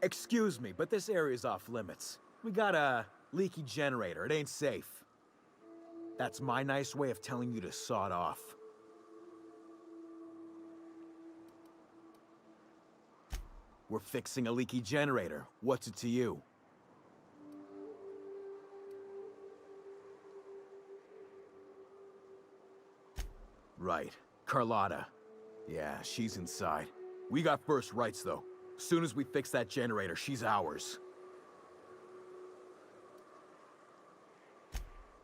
Excuse me, but this area's off limits. We got a leaky generator. It ain't safe. That's my nice way of telling you to sod off. We're fixing a leaky generator. What's it to you? Right. Carlotta. Yeah, she's inside. We got first rights, though. Soon as we fix that generator, she's ours.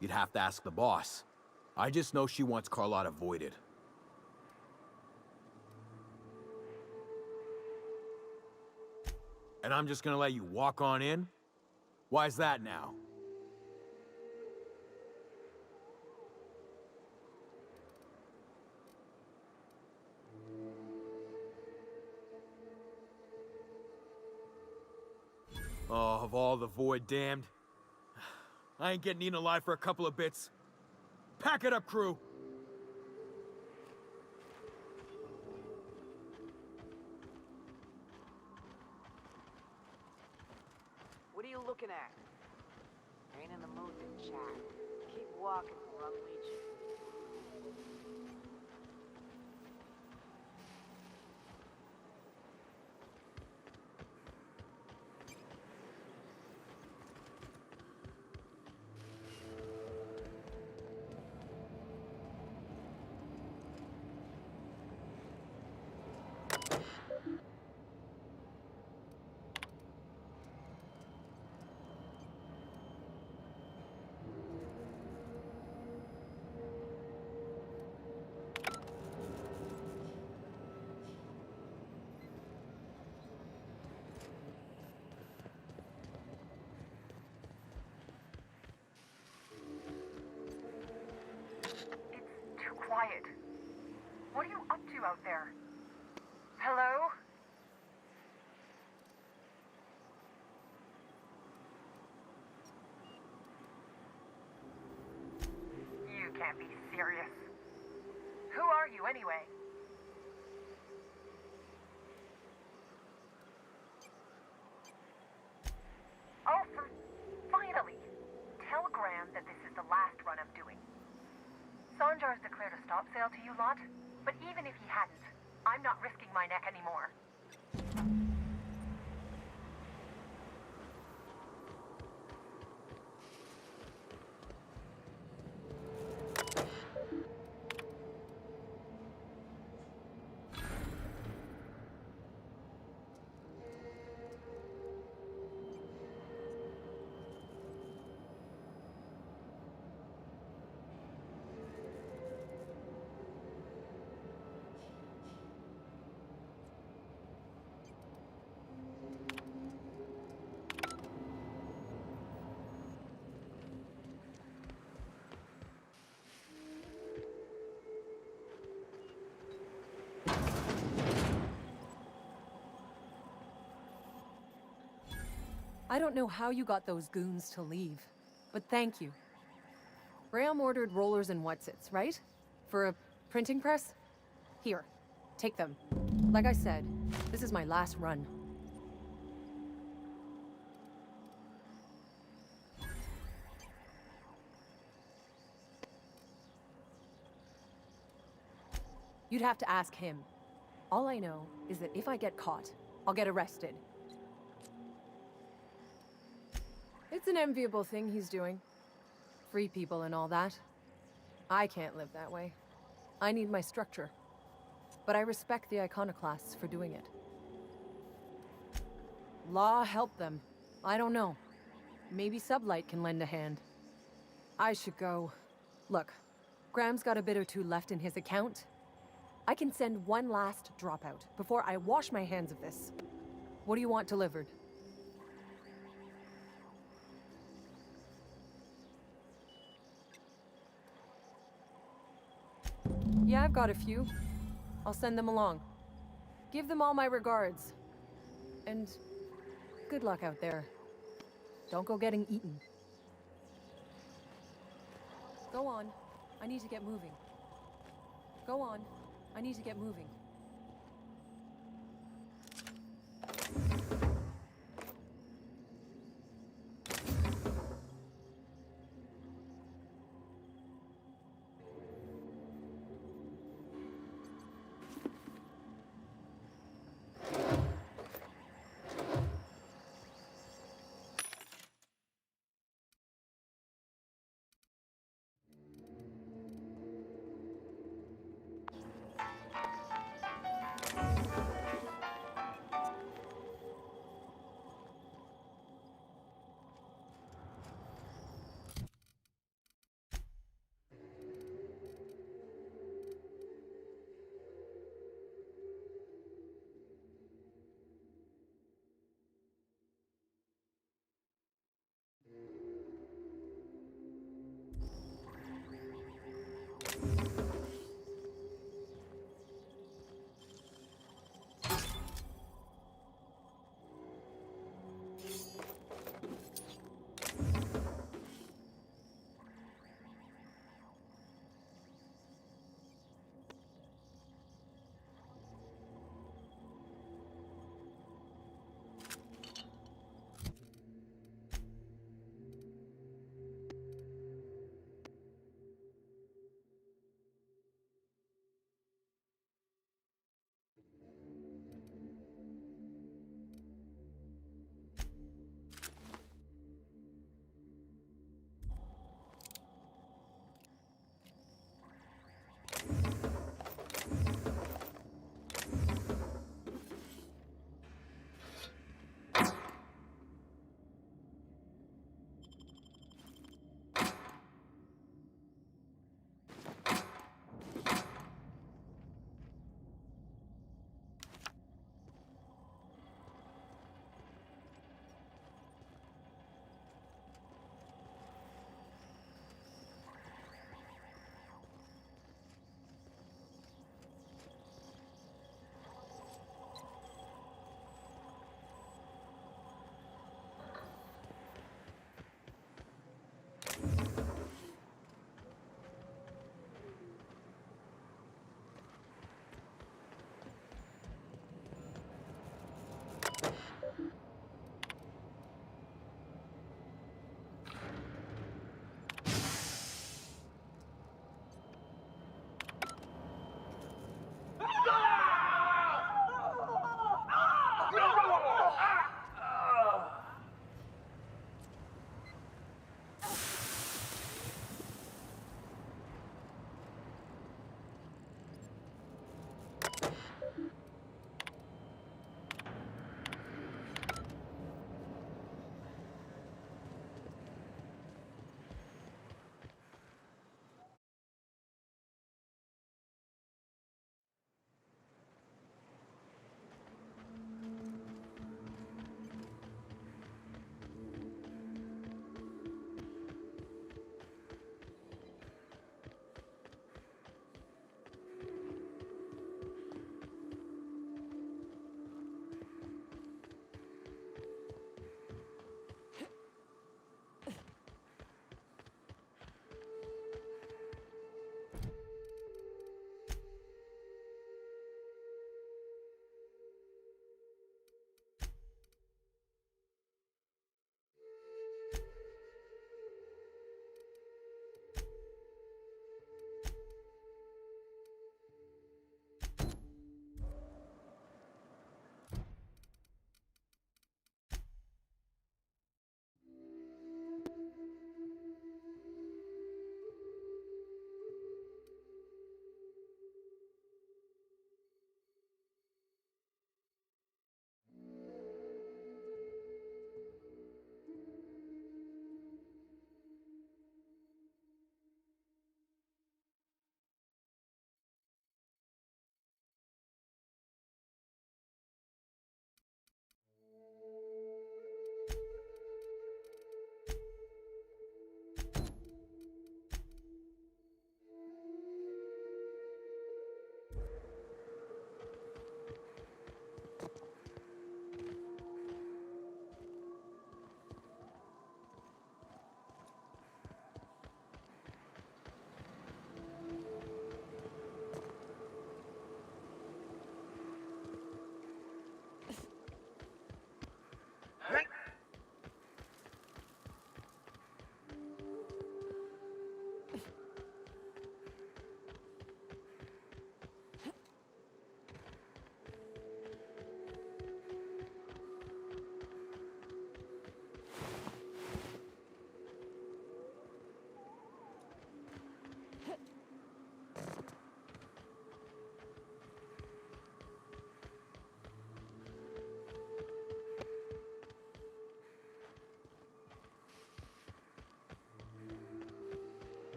You'd have to ask the boss. I just know she wants Carlotta voided. And I'm just gonna let you walk on in? Why's that now? Oh, of all the void damned. I ain't getting eaten alive for a couple of bits. Pack it up, crew! What are you looking at? Ain't in the mood to chat. Keep walking or I'll lead you. Quiet. What are you up to out there? Hello? You can't be serious. Who are you anyway? Oh, finally! Tell Graham that this is the last run I'm doing. Sanjar's declared a stop sale to you lot, but even if he hadn't, I'm not risking my neck anymore. I don't know how you got those goons to leave, but thank you. Graham ordered rollers and whatsits, right? For a printing press? Here, take them. Like I said, this is my last run. You'd have to ask him. All I know is that if I get caught, I'll get arrested. It's an enviable thing he's doing. Free people and all that. I can't live that way. I need my structure. But I respect the iconoclasts for doing it. Law help them. I don't know. Maybe Sublight can lend a hand. I should go. Look, Graham's got a bit or two left in his account. I can send one last dropout before I wash my hands of this. What do you want delivered? Yeah, I've got a few. I'll send them along. Give them all my regards. And good luck out there. Don't go getting eaten. Go on. I need to get moving. Go on. I need to get moving.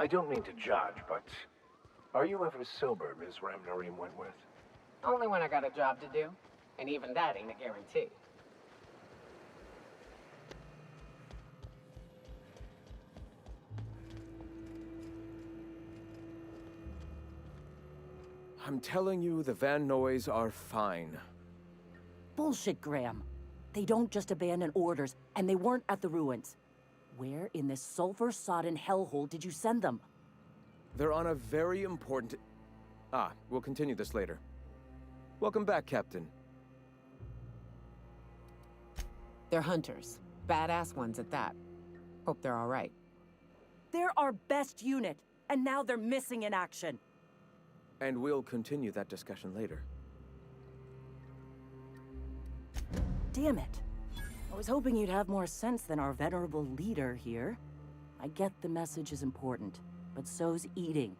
I don't mean to judge, but are you ever sober, Ms. Ramnarim Wentworth? Only when I got a job to do. And even that ain't a guarantee. I'm telling you, the Van Noys are fine. Bullshit, Graham. They don't just abandon orders, and they weren't at the ruins. Where in this sulfur-sodden hellhole did you send them? They're on a very important... we'll continue this later. Welcome back, Captain. They're hunters. Badass ones at that. Hope they're all right. They're our best unit, and now they're missing in action. And we'll continue that discussion later. Damn it. I was hoping you'd have more sense than our venerable leader here. I get the message is important, but so's eating.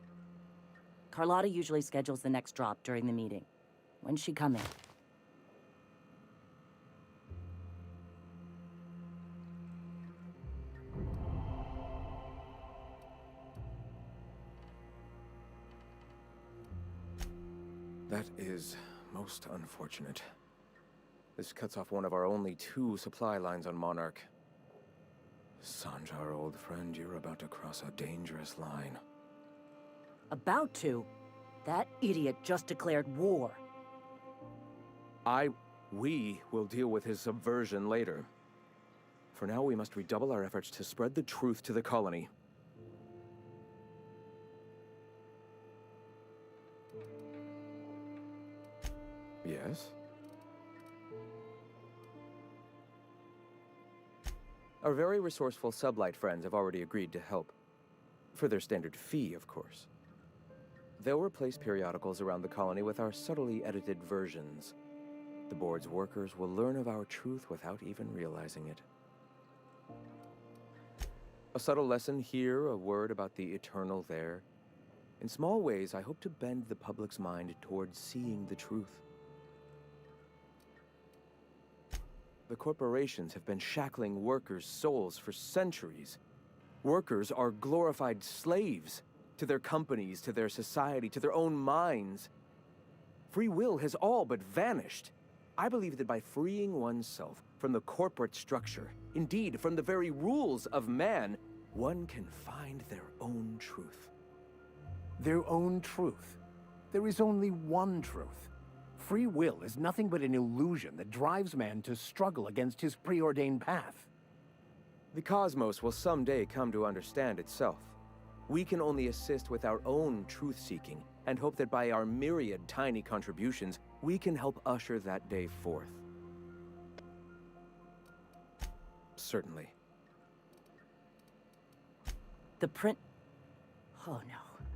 Carlotta usually schedules the next drop during the meeting. When's she coming? That is most unfortunate. This cuts off one of our only 2 supply lines on Monarch. Sanjar, old friend, you're about to cross a dangerous line. About to? That idiot just declared war. We will deal with his subversion later. For now, we must redouble our efforts to spread the truth to the colony. Yes? Our very resourceful sublight friends have already agreed to help. For their standard fee, of course. They'll replace periodicals around the colony with our subtly edited versions. The board's workers will learn of our truth without even realizing it. A subtle lesson here, a word about the eternal there. In small ways, I hope to bend the public's mind towards seeing the truth. The corporations have been shackling workers' souls for centuries. Workers are glorified slaves to their companies, to their society, to their own minds. Free will has all but vanished. I believe that by freeing oneself from the corporate structure, indeed from the very rules of man, one can find their own truth. Their own truth. There is only one truth. Free will is nothing but an illusion that drives man to struggle against his preordained path. The cosmos will someday come to understand itself. We can only assist with our own truth-seeking, and hope that by our myriad tiny contributions, we can help usher that day forth. Certainly. The print... Oh no.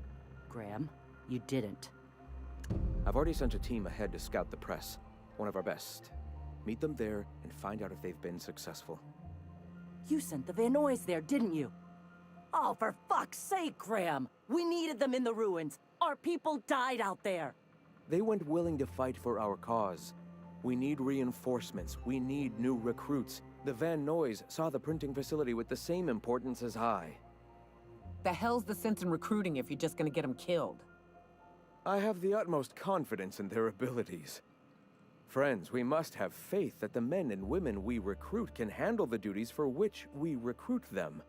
Graham, you didn't. I've already sent a team ahead to scout the press. One of our best. Meet them there and find out if they've been successful. You sent the Van Noys there, didn't you? Oh, for fuck's sake, Graham! We needed them in the ruins! Our people died out there! They went willing to fight for our cause. We need reinforcements. We need new recruits. The Van Noys saw the printing facility with the same importance as I. The hell's the sense in recruiting if you're just gonna get them killed? I have the utmost confidence in their abilities. Friends, we must have faith that the men and women we recruit can handle the duties for which we recruit them.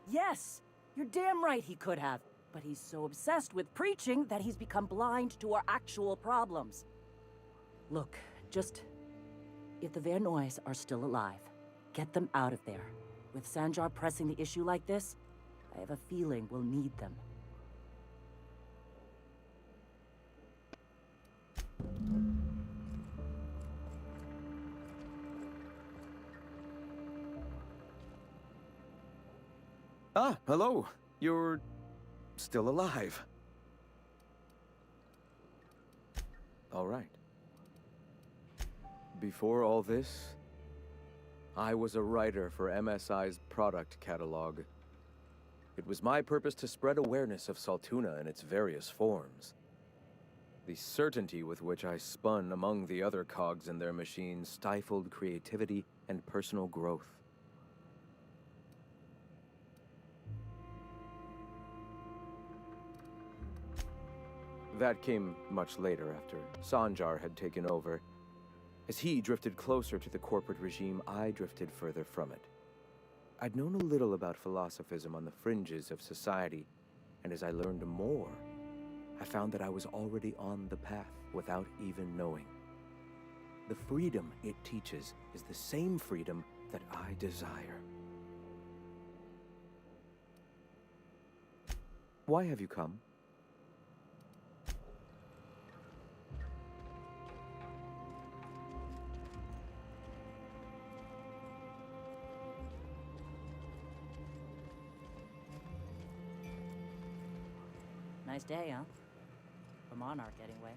Yes! You're damn right he could have. But he's so obsessed with preaching that he's become blind to our actual problems. Look, just... if the Van Noys are still alive, get them out of there. With Sanjar pressing the issue like this, I have a feeling we'll need them. Ah, hello. You're... still alive. All right. Before all this, I was a writer for MSI's product catalog. It was my purpose to spread awareness of Saltuna in its various forms. The certainty with which I spun among the other cogs in their machine stifled creativity and personal growth. That came much later, after Sanjar had taken over. As he drifted closer to the corporate regime, I drifted further from it. I'd known a little about philosophism on the fringes of society, and as I learned more, I found that I was already on the path without even knowing. The freedom it teaches is the same freedom that I desire. Why have you come? Nice day, huh? For Monarch, anyway.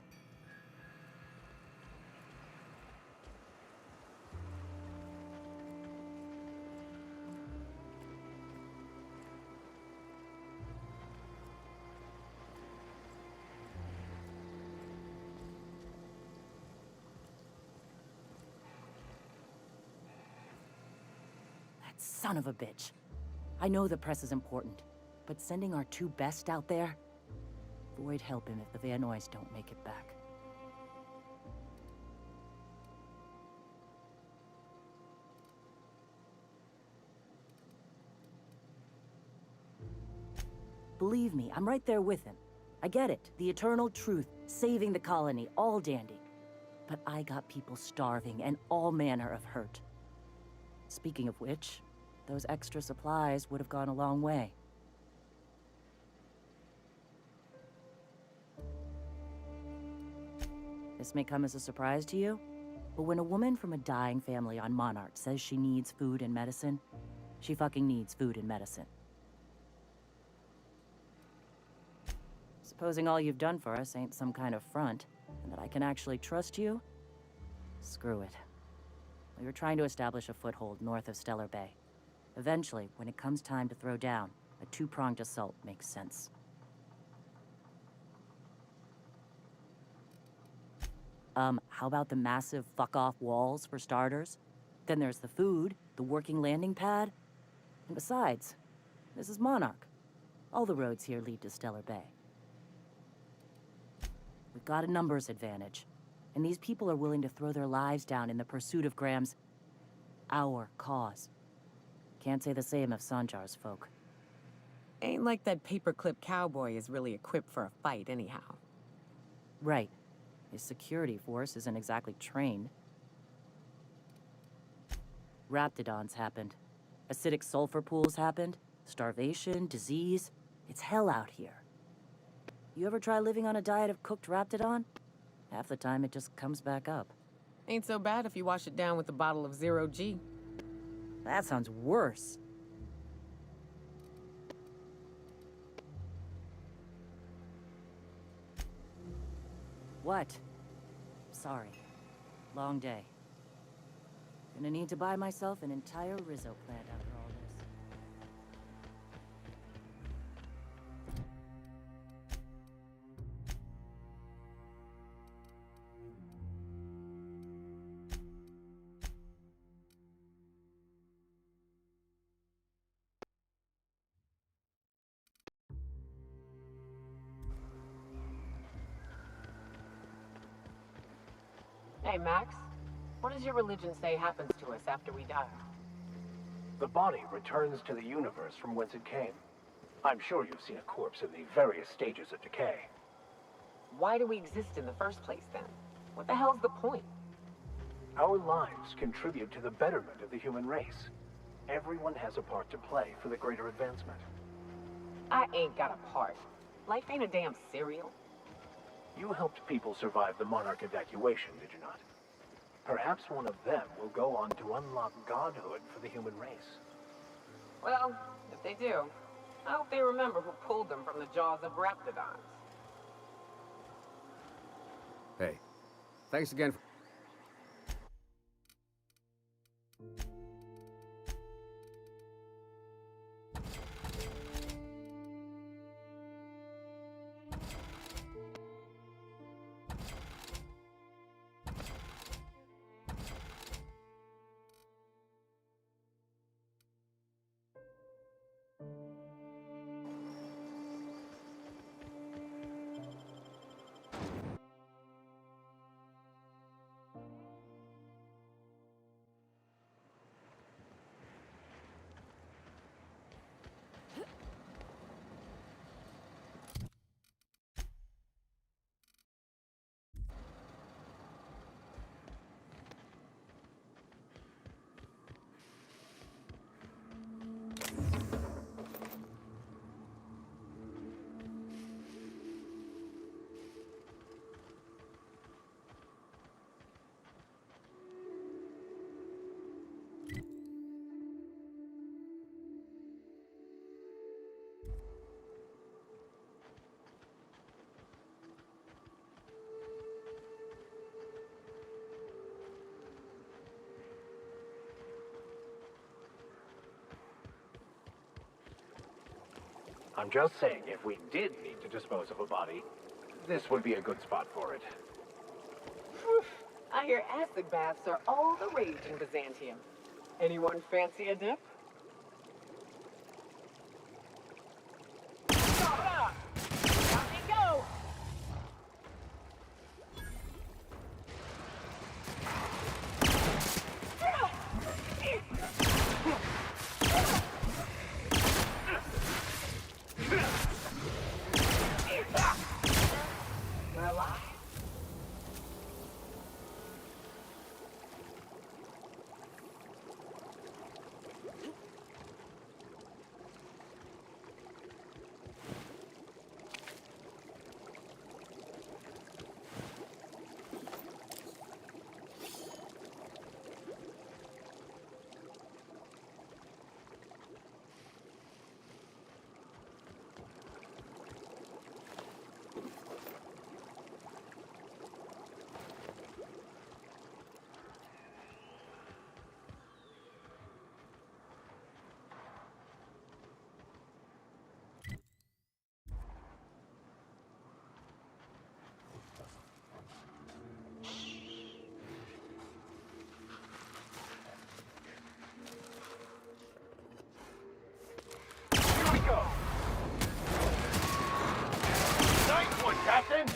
That son of a bitch. I know the press is important, but sending our two best out there? Void help him if the Van Nuys don't make it back. Believe me, I'm right there with him. I get it, the eternal truth, saving the colony, all dandy. But I got people starving and all manner of hurt. Speaking of which, those extra supplies would have gone a long way. This may come as a surprise to you, but when a woman from a dying family on Monarch says she needs food and medicine, she fucking needs food and medicine. Supposing all you've done for us ain't some kind of front, and that I can actually trust you? Screw it. We were trying to establish a foothold north of Stellar Bay. Eventually, when it comes time to throw down, a two-pronged assault makes sense. How about the massive fuck-off walls, for starters? Then there's the food, the working landing pad. And besides, this is Monarch. All the roads here lead to Stellar Bay. We've got a numbers advantage, and these people are willing to throw their lives down in the pursuit of Graham's... our cause. Can't say the same of Sanjar's folk. Ain't like that paperclip cowboy is really equipped for a fight anyhow. Right. His security force isn't exactly trained. Raptidons happened. Acidic sulfur pools happened. Starvation, disease. It's hell out here. You ever try living on a diet of cooked Raptidon? Half the time it just comes back up. Ain't so bad if you wash it down with a bottle of 0G. That sounds worse. What? Sorry. Long day. Gonna need to buy myself an entire Rizzo plant after all this. Hey, Max. What does your religion say happens to us after we die? The body returns to the universe from whence it came. I'm sure you've seen a corpse in the various stages of decay. Why do we exist in the first place, then? What the hell's the point? Our lives contribute to the betterment of the human race. Everyone has a part to play for the greater advancement. I ain't got a part. Life ain't a damn cereal. You helped people survive the Monarch evacuation, did you not? Perhaps one of them will go on to unlock godhood for the human race. Well, if they do, I hope they remember who pulled them from the jaws of Raptidons. Hey, thanks again for... I'm just saying, if we did need to dispose of a body, this would be a good spot for it. Phew. I hear acid baths are all the rage in Byzantium. Anyone fancy a dip? Stop! Let me go! Relax. Captain!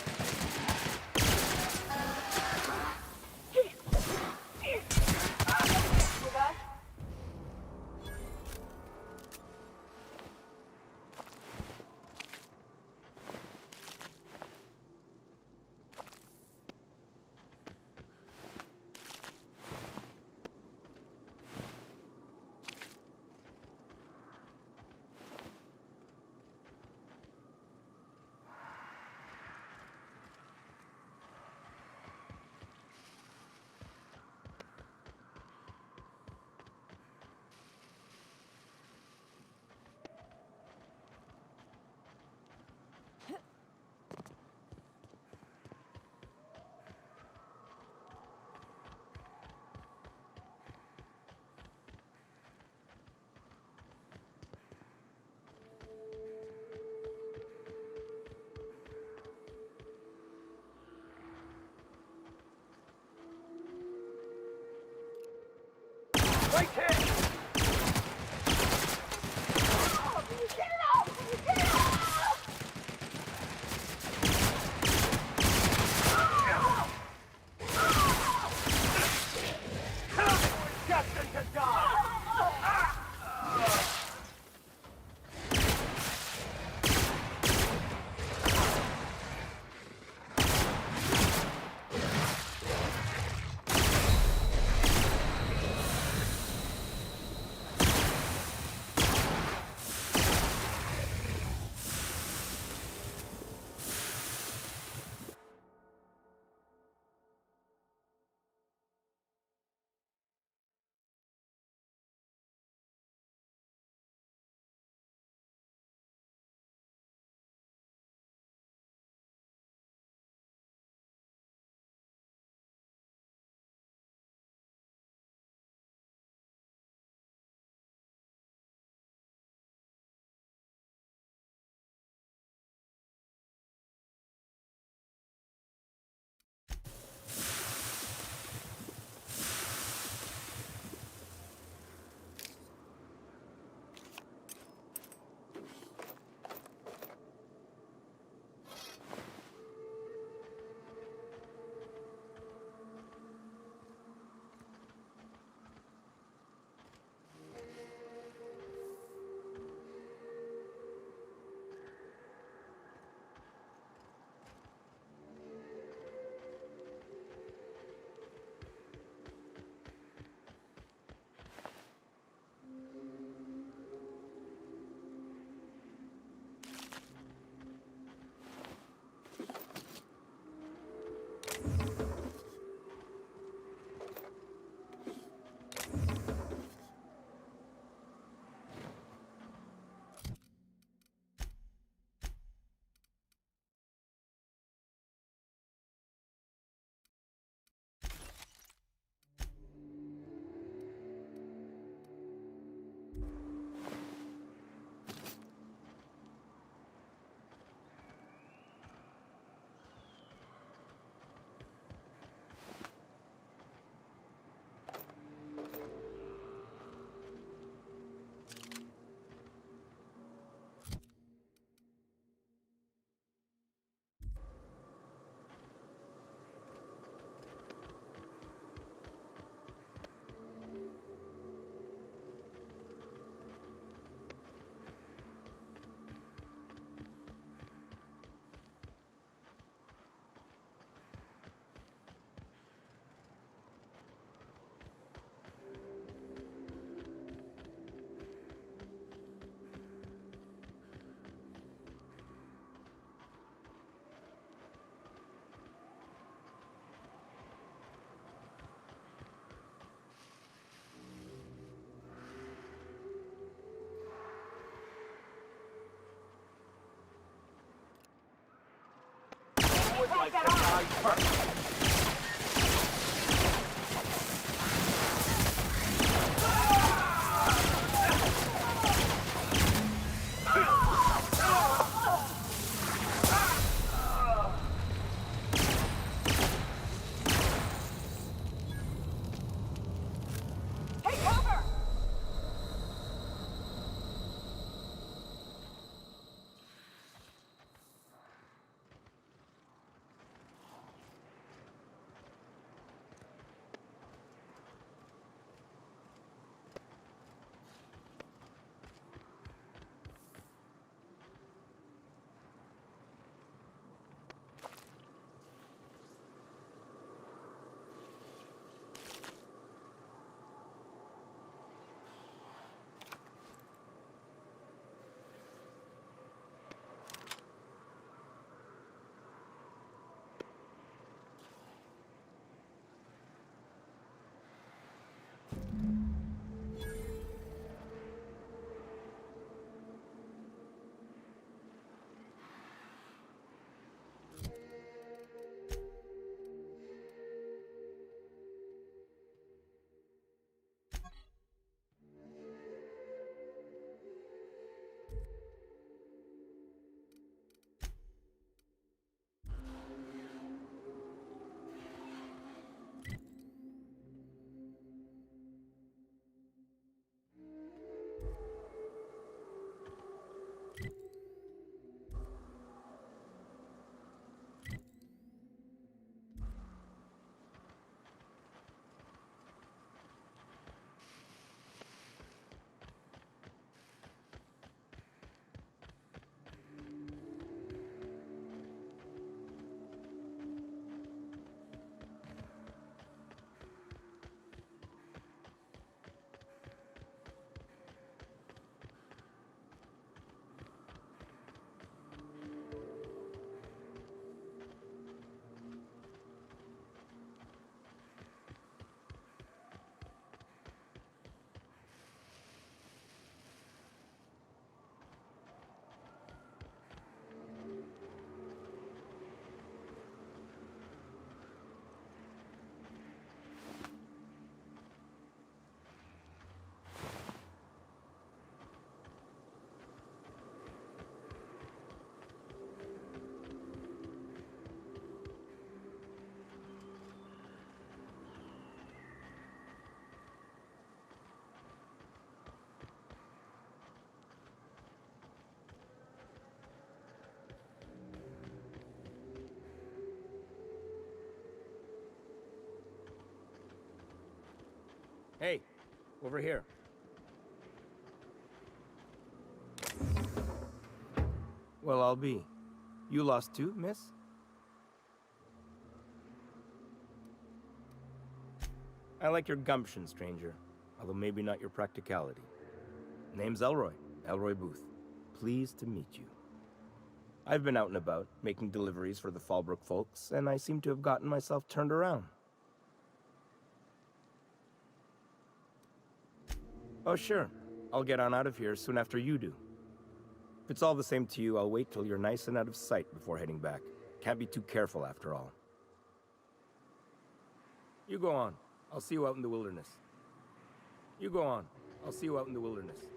Right here! like that off! Take cover! Hey, over here. Well, I'll be. You lost too, miss? I like your gumption, stranger. Although maybe not your practicality. Name's Elroy. Elroy Booth. Pleased to meet you. I've been out and about, making deliveries for the Fallbrook folks, and I seem to have gotten myself turned around. Oh, sure. I'll get on out of here soon after you do. If it's all the same to you, I'll wait till you're nice and out of sight before heading back. Can't be too careful after all. You go on. I'll see you out in the wilderness. You go on. I'll see you out in the wilderness.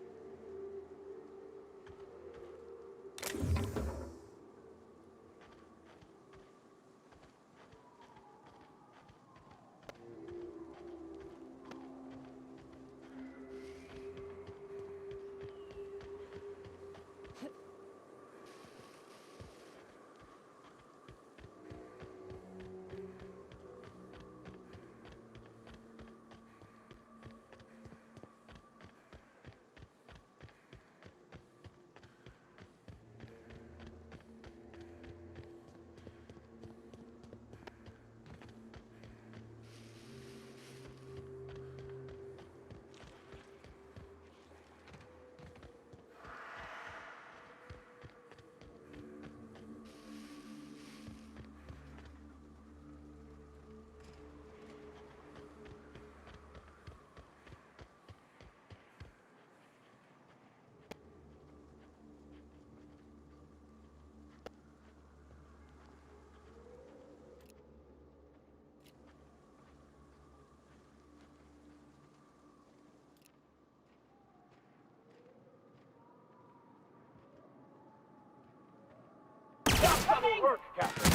Work, Captain.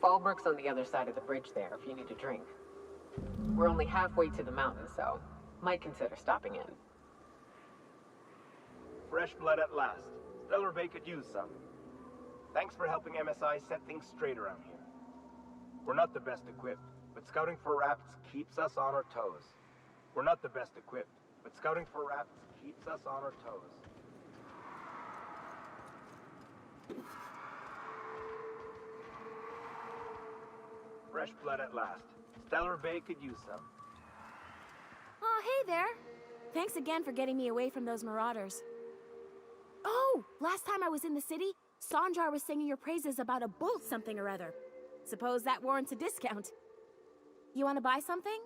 Fallbrook's on the other side of the bridge there if you need a drink. We're only halfway to the mountain, so might consider stopping in. Fresh blood at last. Stellar Bay could use some. Thanks for helping MSI set things straight around here. We're not the best equipped, but scouting for rats keeps us on our toes. We're not the best equipped, but scouting for rats keeps us on our toes. Fresh blood at last. Stellar Bay could use some. Oh, hey there. Thanks again for getting me away from those marauders. Oh, last time I was in the city, Sanjar was singing your praises about a bolt something or other. Suppose that warrants a discount. You want to buy something?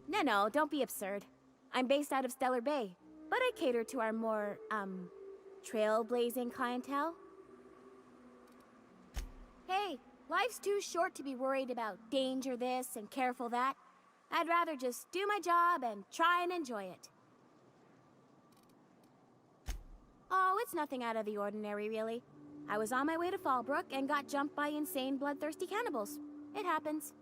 No, don't be absurd. I'm based out of Stellar Bay, but I cater to our more, trailblazing clientele. Hey, life's too short to be worried about danger this and careful that. I'd rather just do my job and try and enjoy it. Oh, it's nothing out of the ordinary, really. I was on my way to Fallbrook and got jumped by insane, bloodthirsty cannibals. It happens.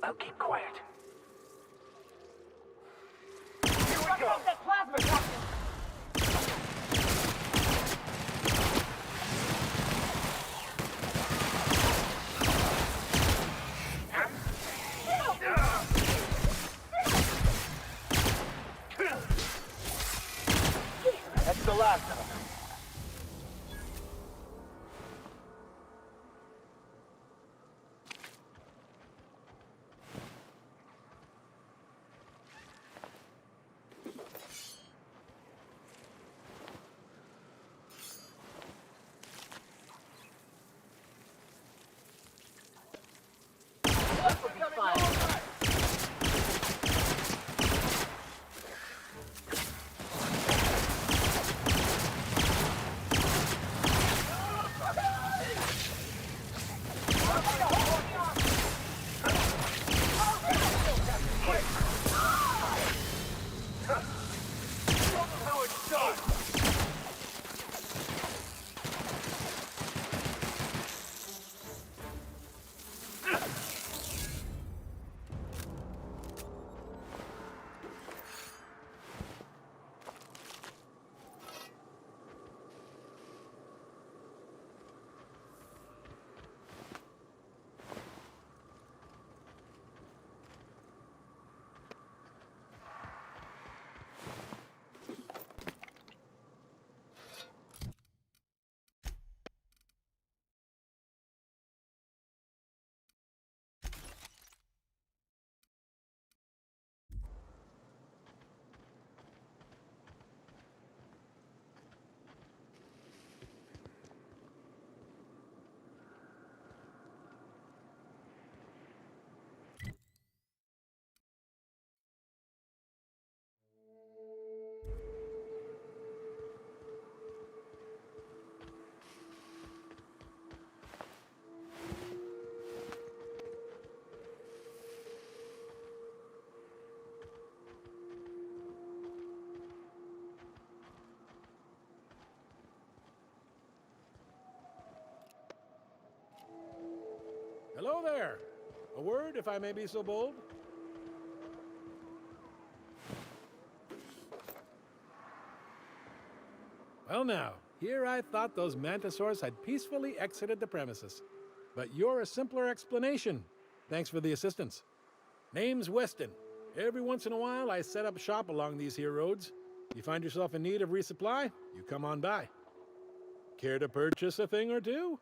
Now keep quiet. Here we go! That plasma, Captain! That's the last of them. This will be fun. Hello there. A word, if I may be so bold? Well now, here I thought those mantisaurs had peacefully exited the premises. But you're a simpler explanation. Thanks for the assistance. Name's Weston. Every once in a while, I set up shop along these here roads. You find yourself in need of resupply, you come on by. Care to purchase a thing or two?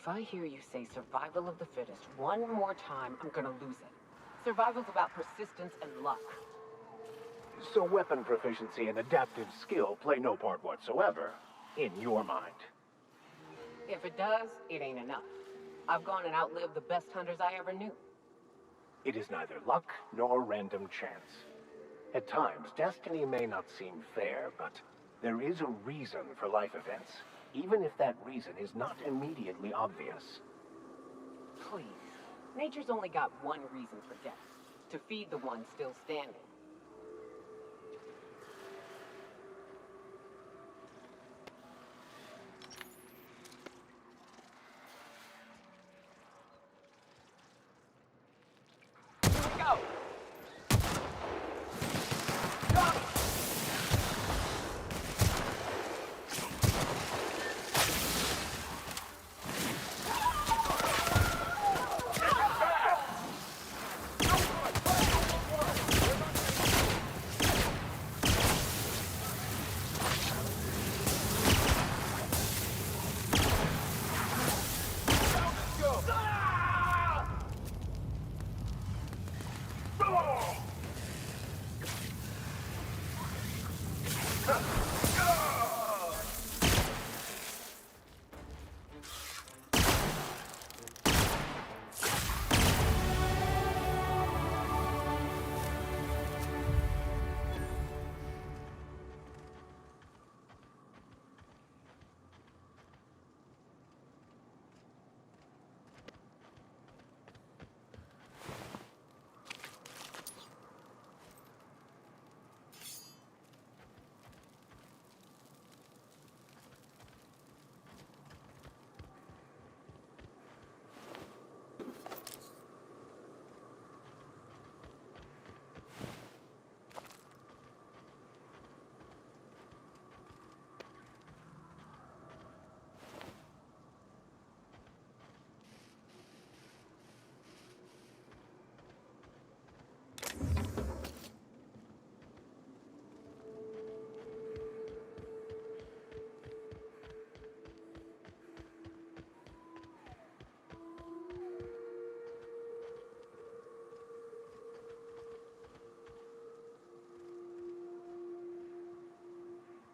If I hear you say survival of the fittest one more time, I'm gonna lose it. Survival's about persistence and luck. So weapon proficiency and adaptive skill play no part whatsoever, in your mind. If it does, it ain't enough. I've gone and outlived the best hunters I ever knew. It is neither luck nor random chance. At times, destiny may not seem fair, but there is a reason for life events, even if that reason is not immediately obvious. Please. Nature's only got one reason for death. To feed the one still standing.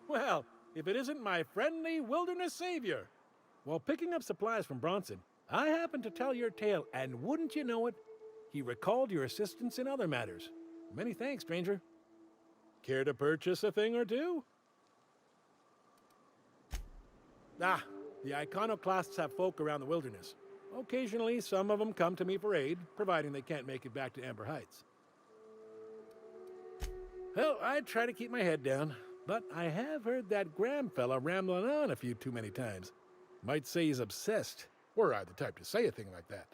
Well, if it isn't my friendly wilderness savior. While picking up supplies from Bronson, I happened to tell your tale, and wouldn't you know it, he recalled your assistance in other matters. Many thanks, stranger. Care to purchase a thing or two? Ah, the iconoclasts have folk around the wilderness. Occasionally, some of them come to me for aid, providing they can't make it back to Amber Heights. Well, I try to keep my head down, but I have heard that Graham fella rambling on a few too many times. Might say he's obsessed. Were I the type to say a thing like that.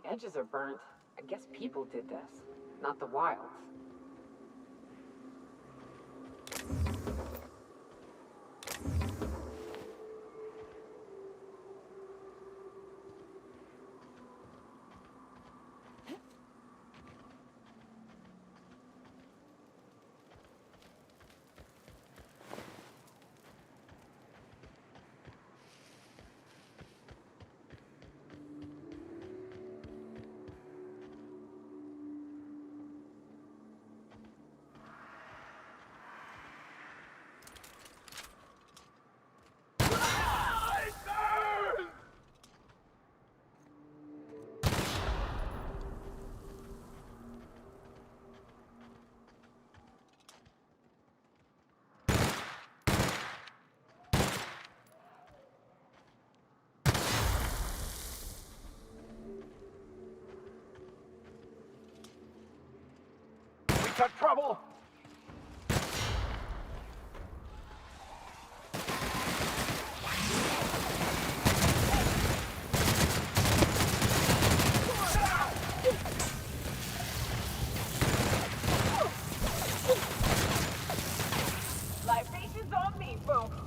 edges are burnt, I guess people did this, not the wilds. We got trouble! Libations on me, folks!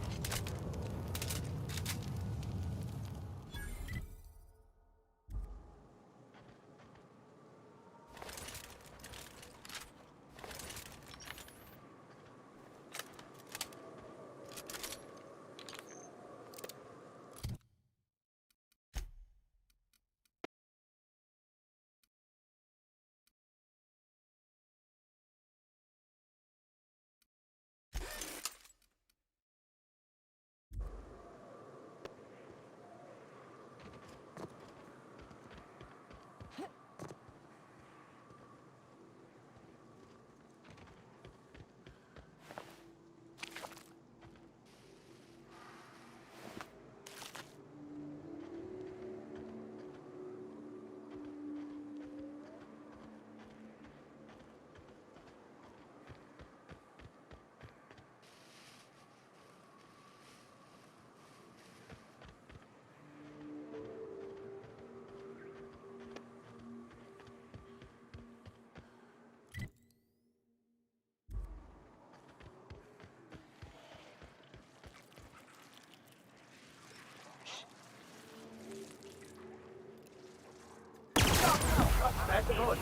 That's good.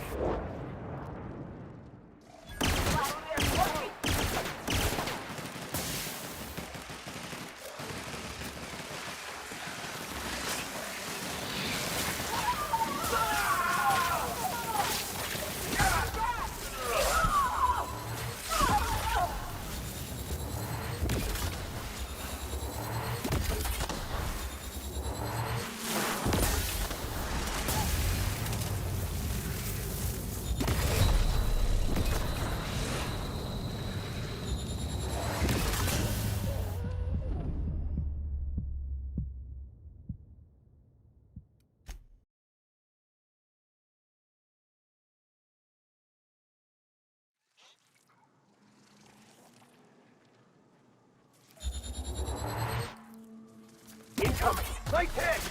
Incoming! Nice hit!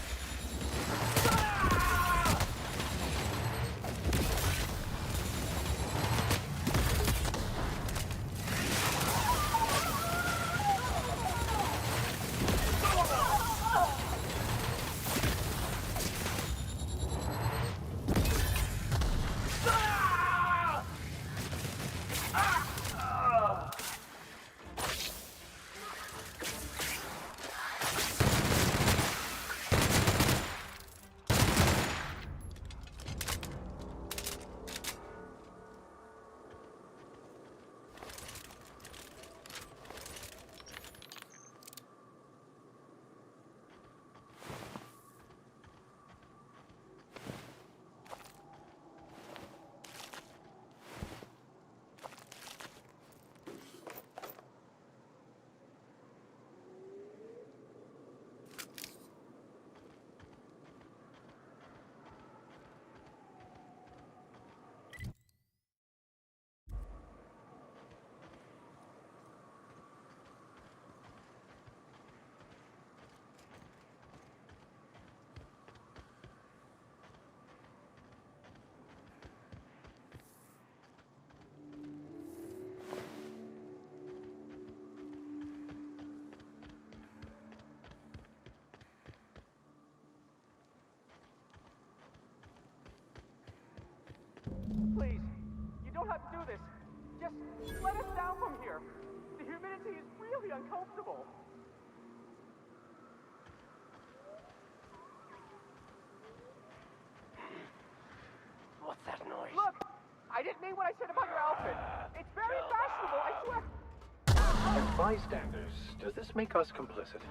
really uncomfortable. What's that noise? Look! I didn't mean what I said about your outfit. It's very fashionable, I swear. As bystanders, does this make us complicit?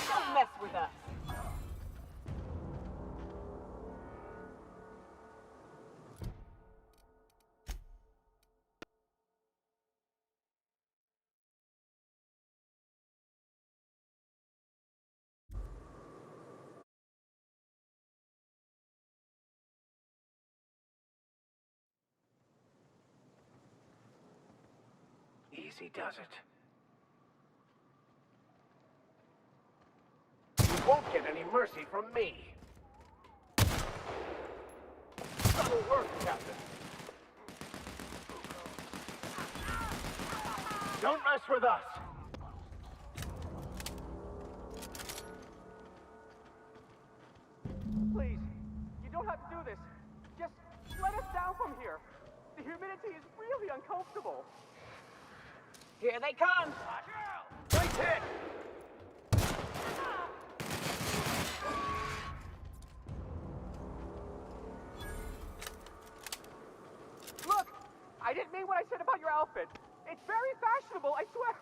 Don't mess with us. Easy does it. You won't get any mercy from me. Subtle work, Captain. Don't mess with us. Please, you don't have to do this. Just let us down from here. The humidity is really uncomfortable. Here they come. Nice hit! Look! I didn't mean what I said about your outfit. It's very fashionable, I swear.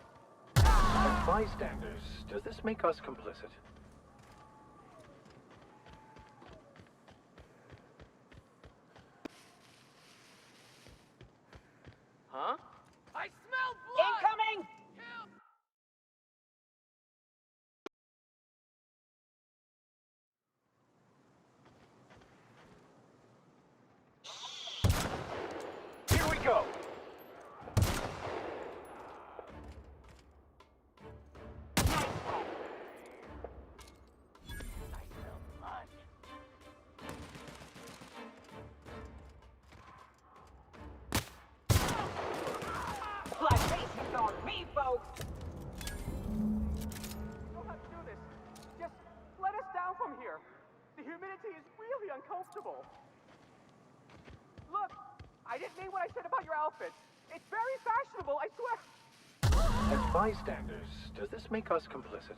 As bystanders, does this make us complicit? Huh? I smell blood! Incoming! Here we go! Flattations on me, folks! You don't have to do this. Just let us down from here. The humidity is really uncomfortable. Look! I didn't mean what I said about your outfit. It's very fashionable, I swear. As bystanders, does this make us complicit?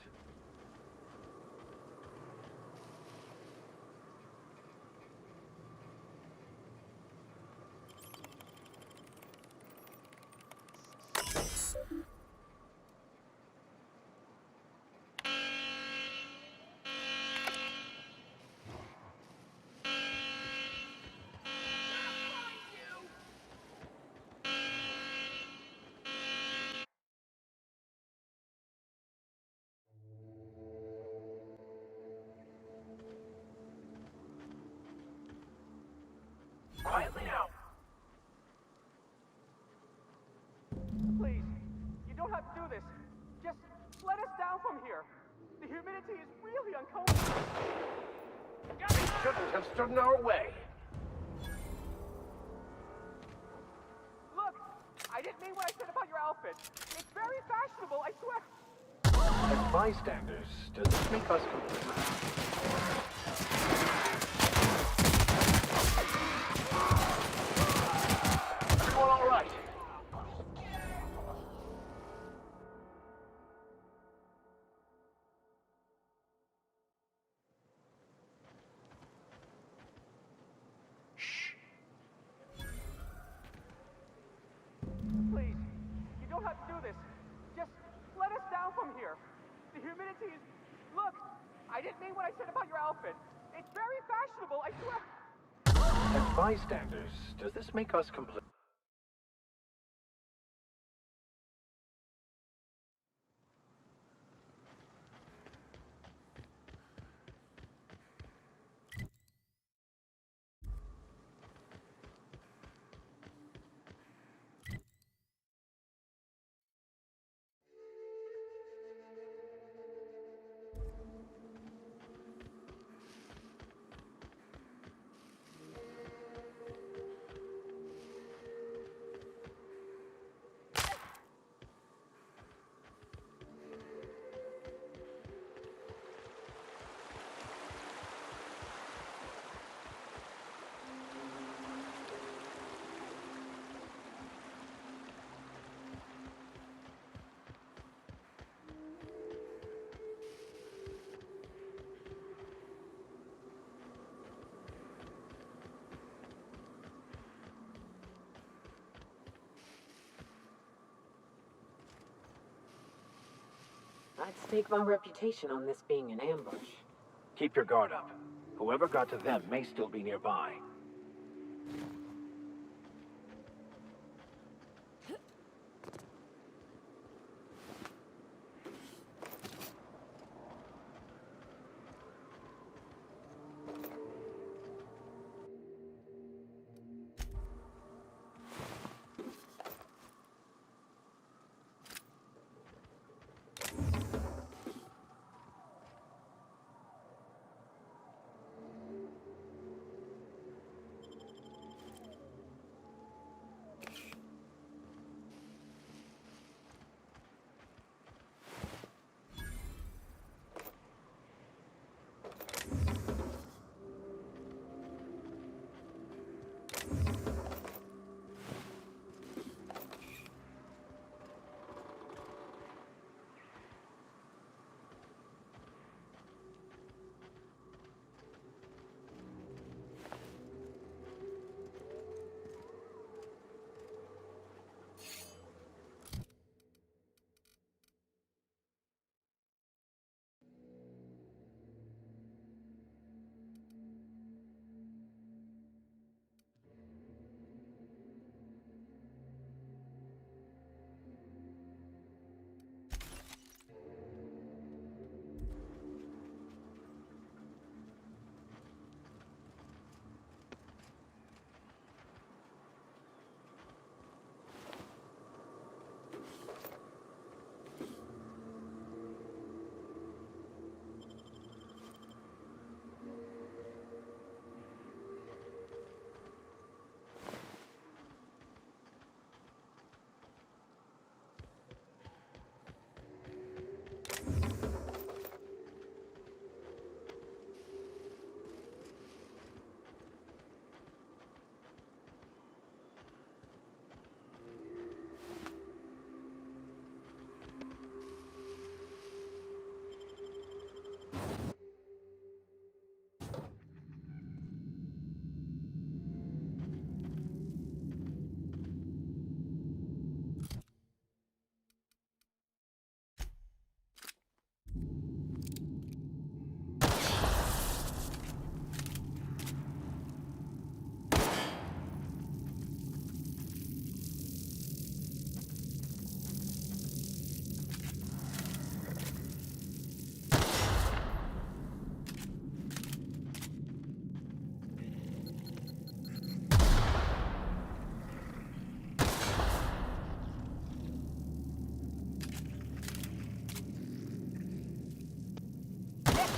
Quietly now. Please, you don't have to do this. Just let us down from here. The humidity is really uncomfortable. They shouldn't have stood in our way. Look! I didn't mean what I said about your outfit. It's very fashionable, I swear. As bystanders, does this make us complicit? Everyone all right? Please, you don't have to do this. Just let us down from here. The humidity is... Look! I didn't mean what I said about your outfit. It's very fashionable, I swear. As bystanders, does this make us complicit? I'd stake my reputation on this being an ambush. Keep your guard up. Whoever got to them may still be nearby.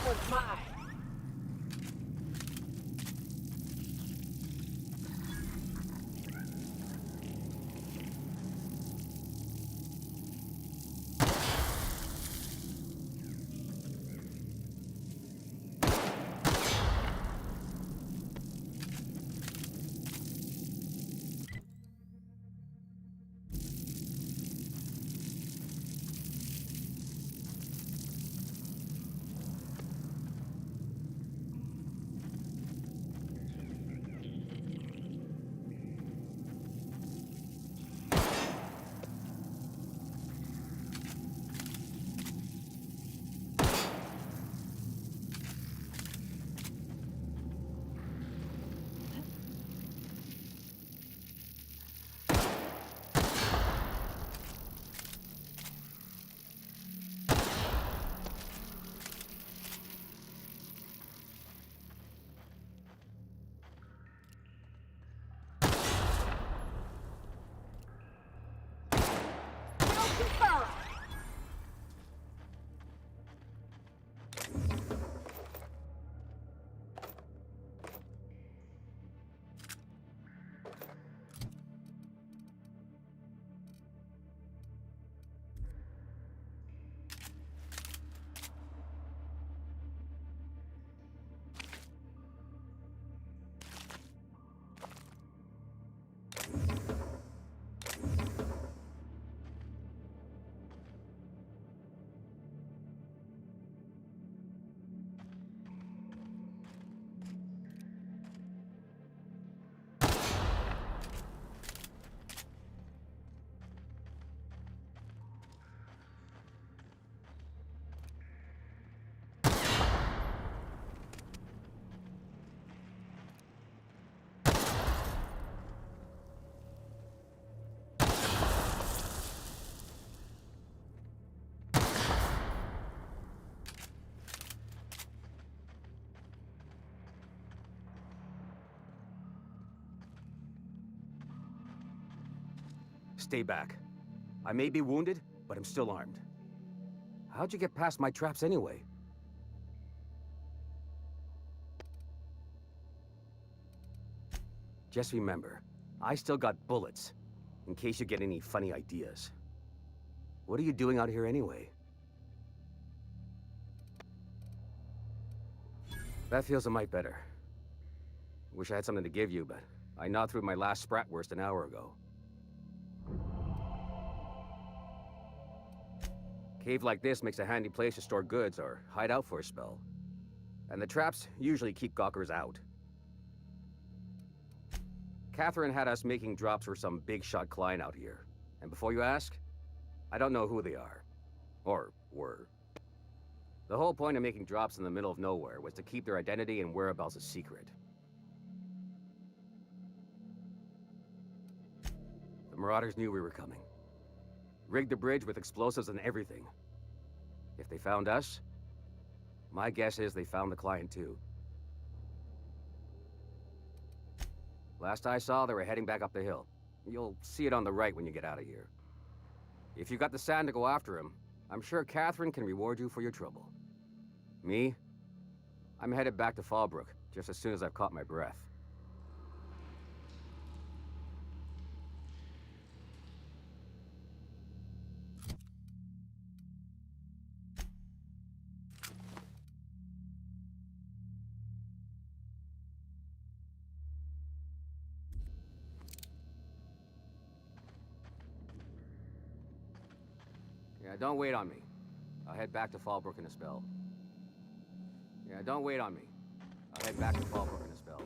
Was mine. Stay back. I may be wounded, but I'm still armed. How'd you get past my traps anyway? Just remember, I still got bullets, in case you get any funny ideas. What are you doing out here anyway? That feels a mite better. Wish I had something to give you, but I gnawed through my last Spratwurst an hour ago. Cave like this makes a handy place to store goods or hide out for a spell. And the traps usually keep gawkers out. Catherine had us making drops for some big-shot client out here. And before you ask, I don't know who they are. Or were. The whole point of making drops in the middle of nowhere was to keep their identity and whereabouts a secret. The Marauders knew we were coming. Rigged the bridge with explosives and everything. If they found us, my guess is they found the client too. Last I saw, they were heading back up the hill. You'll see it on the right when you get out of here. If you got the sand to go after him, I'm sure Catherine can reward you for your trouble. Me? I'm headed back to Fallbrook, just as soon as I've caught my breath. Yeah, don't wait on me. I'll head back to Fallbrook in a spell. Yeah, don't wait on me. I'll head back to Fallbrook in a spell.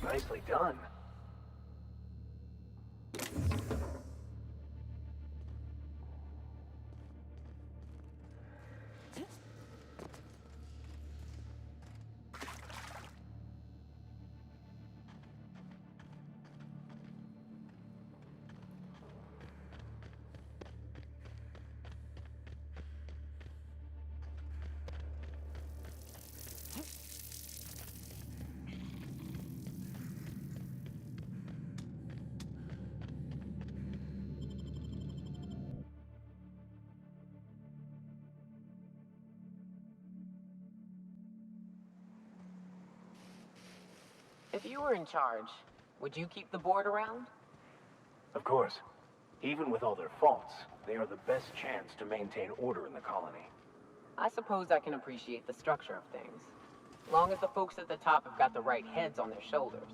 Nicely done. If you were in charge, would you keep the board around? Of course. Even with all their faults, they are the best chance to maintain order in the colony. I suppose I can appreciate the structure of things, long as the folks at the top have got the right heads on their shoulders.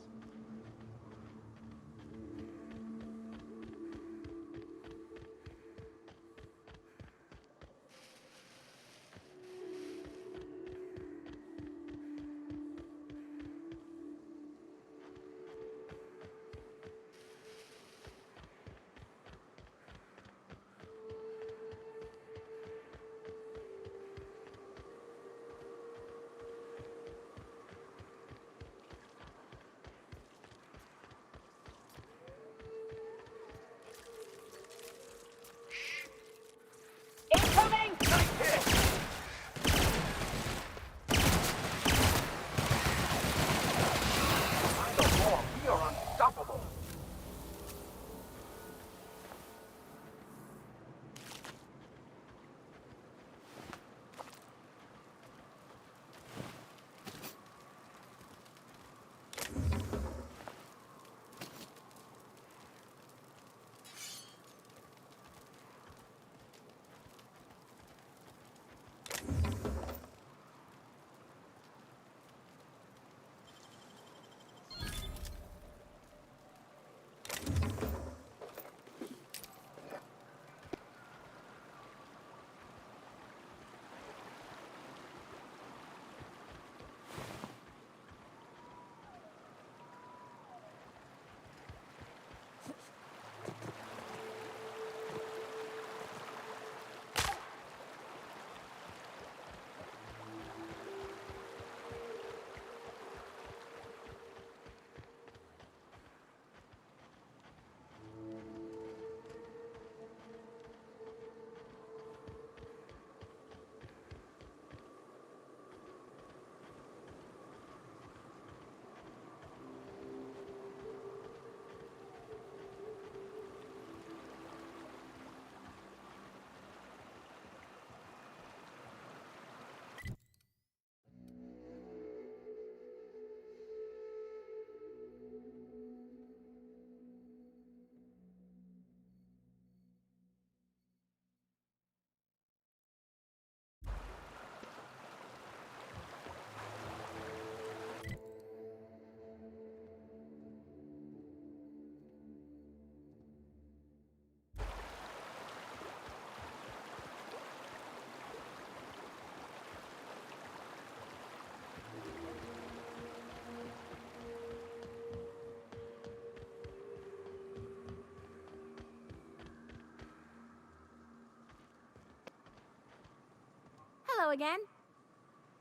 Hello again.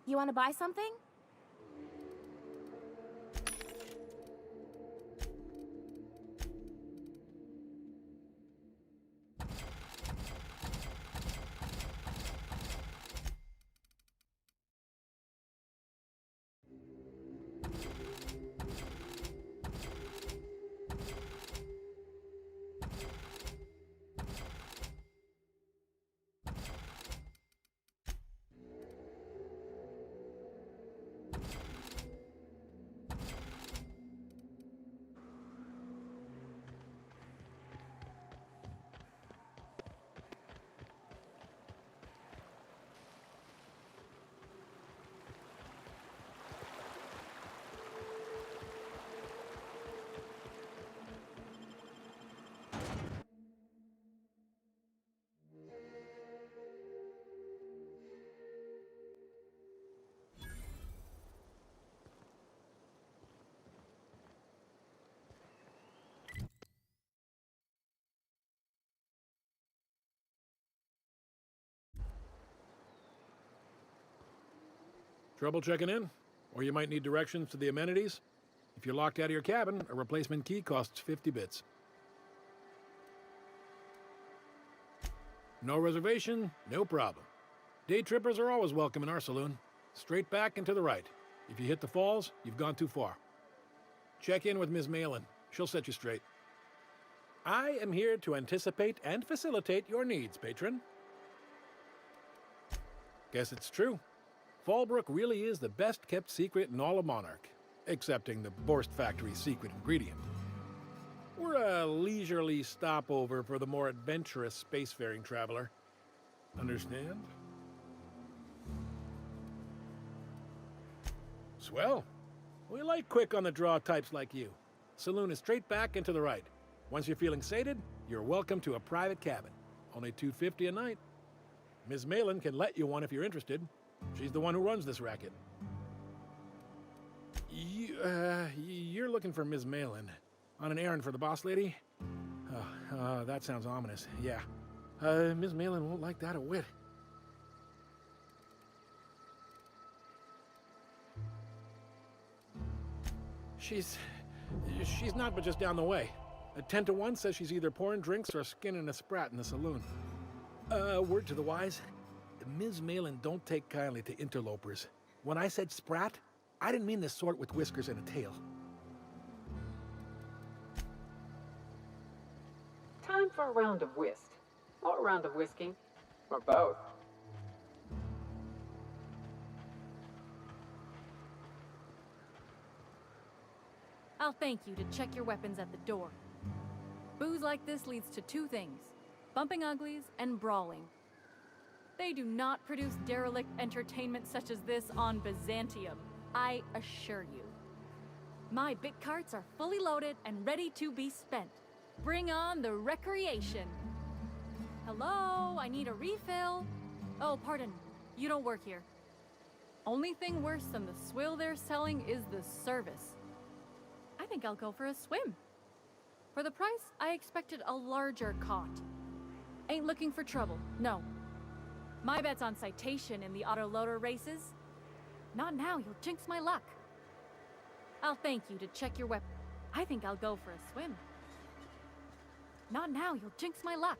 You want to buy something? Trouble checking in? Or you might need directions to the amenities? If you're locked out of your cabin, a replacement key costs 50 bits. No reservation? No problem. Day trippers are always welcome in our saloon. Straight back and to the right. If you hit the falls, you've gone too far. Check in with Ms. Malin. She'll set you straight. I am here to anticipate and facilitate your needs, patron. Guess it's true. Fallbrook really is the best-kept secret in all of Monarch. Accepting the Borst factory's secret ingredient. We're a leisurely stopover for the more adventurous spacefaring traveler. Understand? Swell. We like quick on the draw types like you. Saloon is straight back and to the right. Once you're feeling sated, you're welcome to a private cabin. Only $250 a night. Ms. Malin can let you one if you're interested. She's the one who runs this racket. You're looking for Ms. Malin. On an errand for the boss lady? That sounds ominous. Yeah. Ms. Malin won't like that a whit. She's not but just down the way. A 10 to 1 says she's either pouring drinks or skinning a sprat in the saloon. Word to the wise, Ms. Malin don't take kindly to interlopers. When I said sprat, I didn't mean the sort with whiskers and a tail. Time for a round of whist. Or a round of whisking. Or both. I'll thank you to check your weapons at the door. Booze like this leads to two things: bumping uglies and brawling. They do not produce derelict entertainment such as this on Byzantium, I assure you. My bit carts are fully loaded and ready to be spent. Bring on the recreation. Hello, I need a refill. Oh, pardon, you don't work here. Only thing worse than the swill they're selling is the service. I think I'll go for a swim. For the price, I expected a larger cot. Ain't looking for trouble, no. My bet's on citation in the autoloader races. Not now, you'll jinx my luck. I'll thank you to check your weapon. I think I'll go for a swim. Not now, you'll jinx my luck.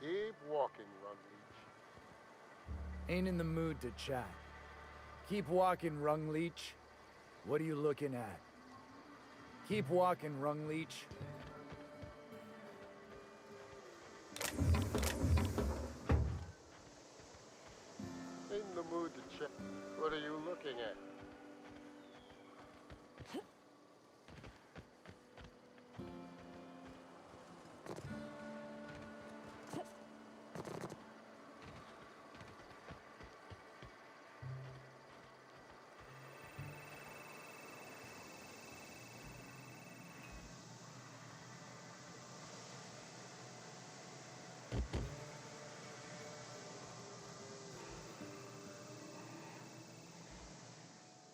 Keep walking, Rungleech. Ain't in the mood to chat. Keep walking, Rungleech. What are you looking at? Keep walking, Rungleech. In the mood to chat. What are you looking at?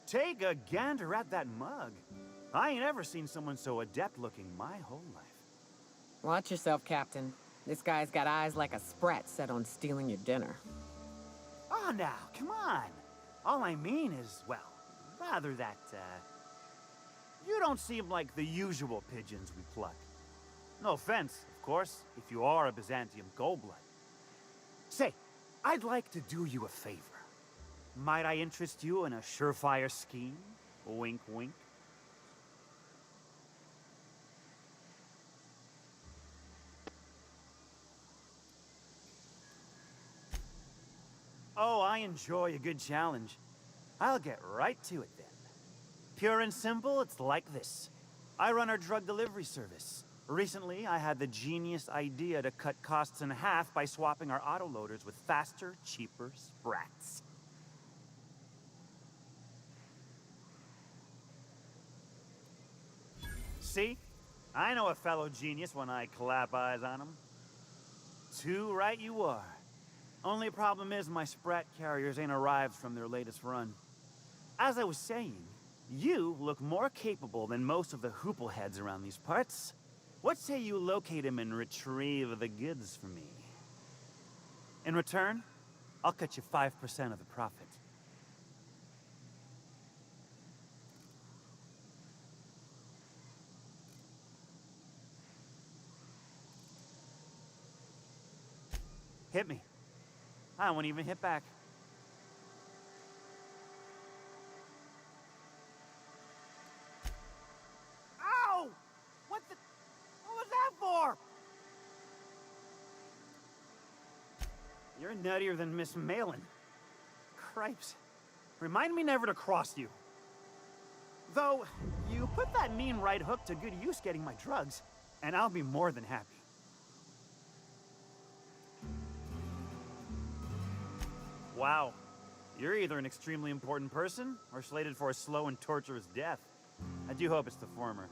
Take a gander at that mug. I ain't ever seen someone so adept looking my whole life. Watch yourself, Captain. This guy's got eyes like a sprat set on stealing your dinner. Oh, now, come on. All I mean is, well, rather that, you don't seem like the usual pigeons we pluck. No offense, of course, if you are a Byzantium goldblood. Say, I'd like to do you a favor. Might I interest you in a surefire scheme? Wink, wink. Oh, I enjoy a good challenge. I'll get right to it then. Pure and simple, it's like this. I run our drug delivery service. Recently, I had the genius idea to cut costs in half by swapping our autoloaders with faster, cheaper sprats. See? I know a fellow genius when I clap eyes on him. Too right you are. Only problem is my sprat carriers ain't arrived from their latest run. As I was saying, you look more capable than most of the hoople heads around these parts. What say you locate him and retrieve the goods for me? In return, I'll cut you 5% of the profit. Hit me. I won't even hit back. Ow! What was that for? You're nuttier than Miss Malin. Cripes. Remind me never to cross you. Though, you put that mean right hook to good use getting my drugs, and I'll be more than happy. Wow. You're either an extremely important person, or slated for a slow and torturous death. I do hope it's the former.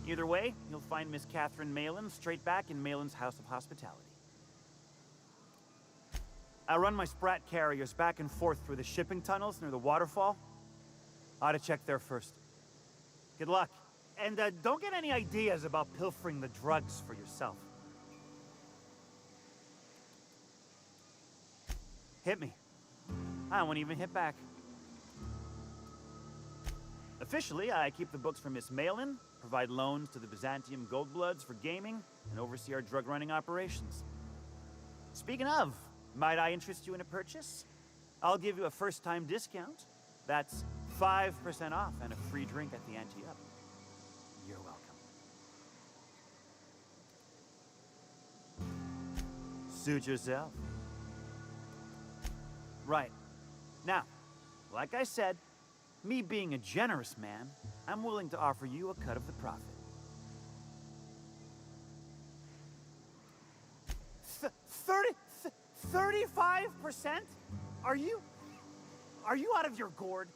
Either way, you'll find Miss Catherine Malin straight back in Malin's House of Hospitality. I run my Sprat carriers back and forth through the shipping tunnels near the waterfall. Ought to check there first. Good luck. And don't get any ideas about pilfering the drugs for yourself. Hit me. I won't even hit back. Officially, I keep the books for Miss Malin, provide loans to the Byzantium Goldbloods for gaming, and oversee our drug-running operations. Speaking of, might I interest you in a purchase? I'll give you a first-time discount. That's 5% off and a free drink at the ante-up. You're welcome. Suit yourself. Right. Now, like I said, me being a generous man, I'm willing to offer you a cut of the profit. 35%? Are you out of your gourd?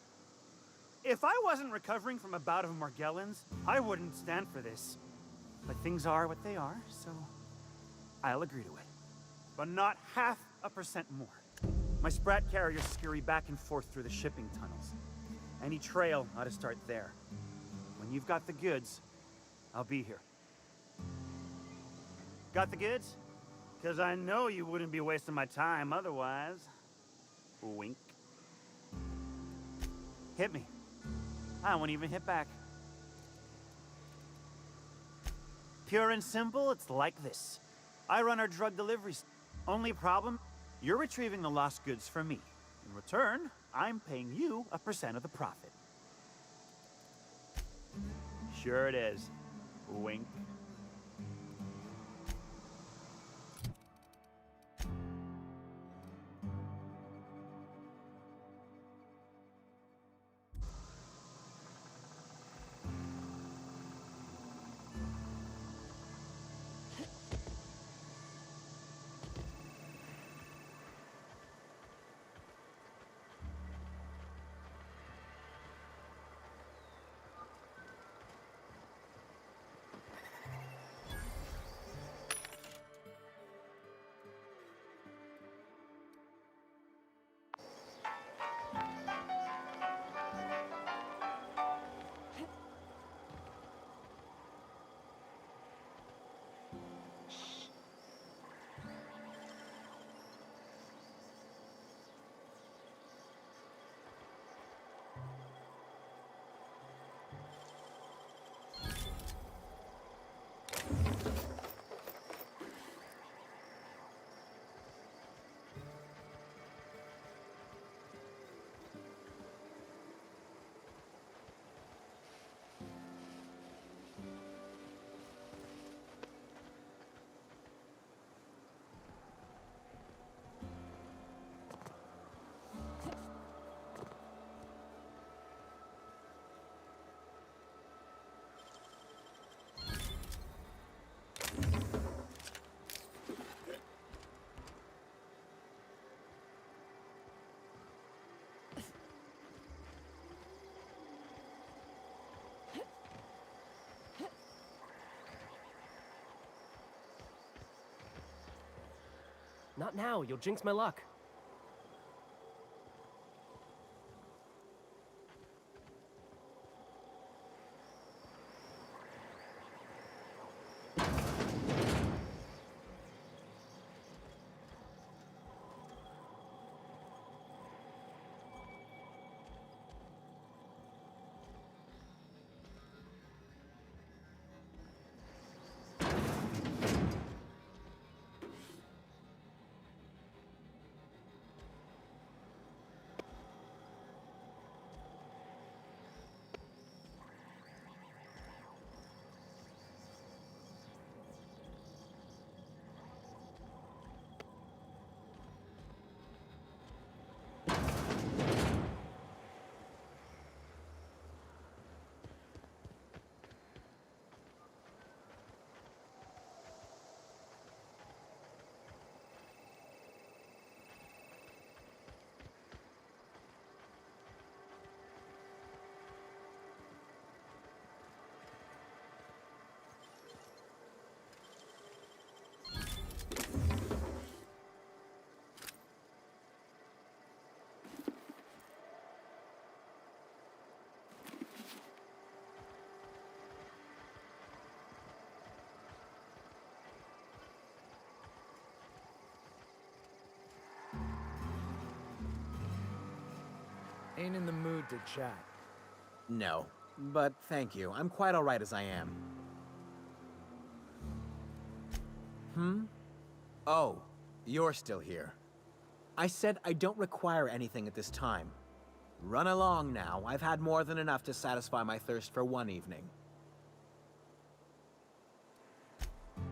If I wasn't recovering from a bout of Margellans, I wouldn't stand for this. But things are what they are, so I'll agree to it. But not 0.5% more. My Sprat carriers scurry back and forth through the shipping tunnels. Any trail ought to start there. When you've got the goods, I'll be here. Got the goods? 'Cause I know you wouldn't be wasting my time otherwise. Wink. Hit me. I won't even hit back. Pure and simple, it's like this. I run our drug deliveries. Only problem, you're retrieving the lost goods for me. In return, I'm paying you a percent of the profit. Sure it is. Wink. Not now, you'll jinx my luck. Ain't in the mood to chat. No, but thank you. I'm quite alright as I am. Oh, you're still here. I said I don't require anything at this time. Run along now. I've had more than enough to satisfy my thirst for one evening.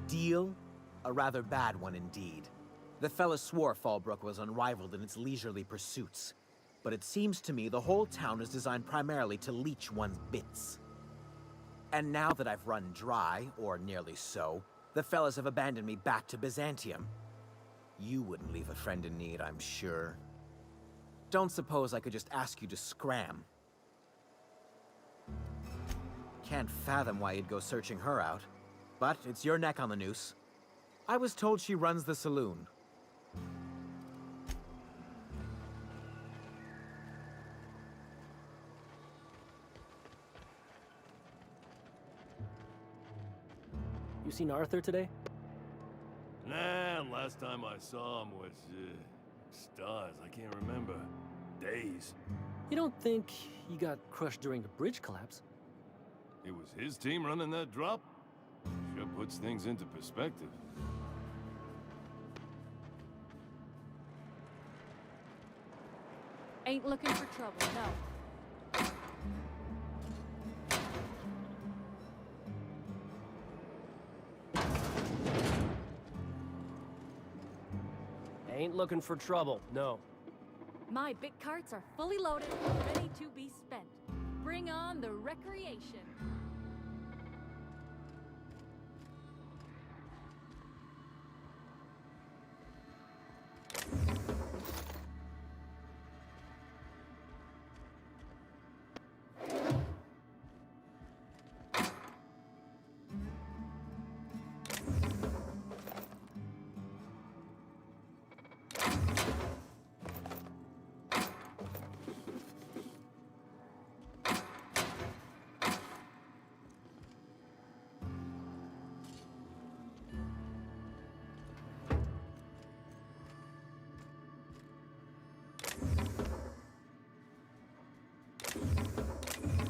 Deal? A rather bad one indeed. The fella swore Fallbrook was unrivaled in its leisurely pursuits. But it seems to me the whole town is designed primarily to leech one's bits. And now that I've run dry, or nearly so, the fellas have abandoned me back to Byzantium. You wouldn't leave a friend in need, I'm sure. Don't suppose I could just ask you to scram. Can't fathom why you'd go searching her out. But it's your neck on the noose. I was told she runs the saloon. You seen Arthur today? Nah, last time I saw him was, stars. I can't remember. Days. You don't think he got crushed during the bridge collapse? It was his team running that drop? Sure puts things into perspective. Ain't looking for trouble, no. Ain't looking for trouble, no. My bit carts are fully loaded, ready to be spent. Bring on the recreation.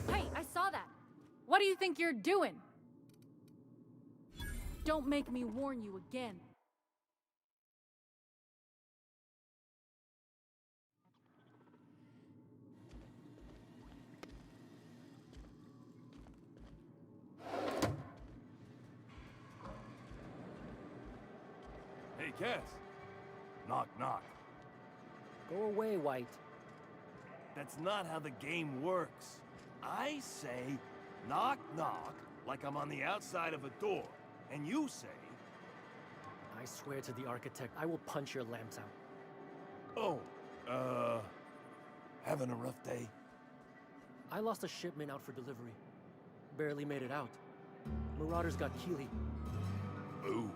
Hey, I saw that. What do you think you're doing? Don't make me warn you again. Hey, Cass. Knock, knock. Go away, White. That's not how the game works. I say, knock, knock, like I'm on the outside of a door. And you say... I swear to the architect, I will punch your lamps out. Oh, having a rough day? I lost a shipment out for delivery. Barely made it out. Marauders got Keeley. Ooh,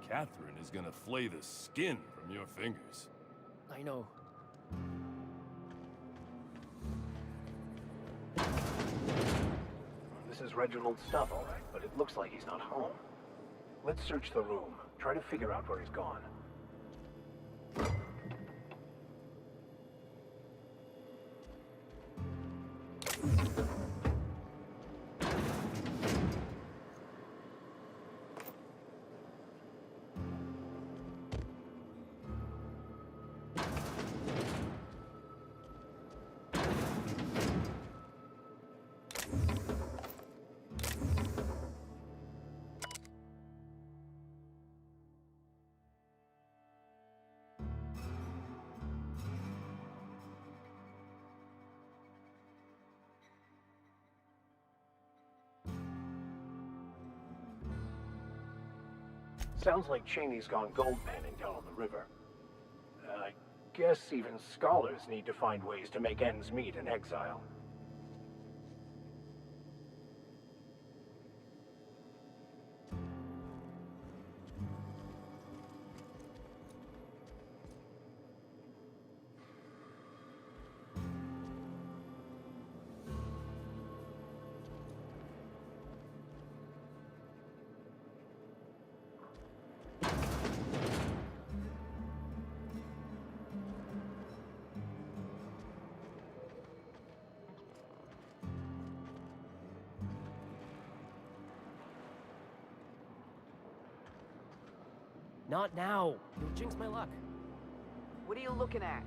Catherine is gonna flay the skin from your fingers. I know. This is Reginald's stuff, all right, but it looks like he's not home. Let's search the room. Try to figure out where he's gone. Sounds like Cheney's gone gold panning down on the river. I guess even scholars need to find ways to make ends meet in exile. Not now. You'll jinx my luck. What are you looking at?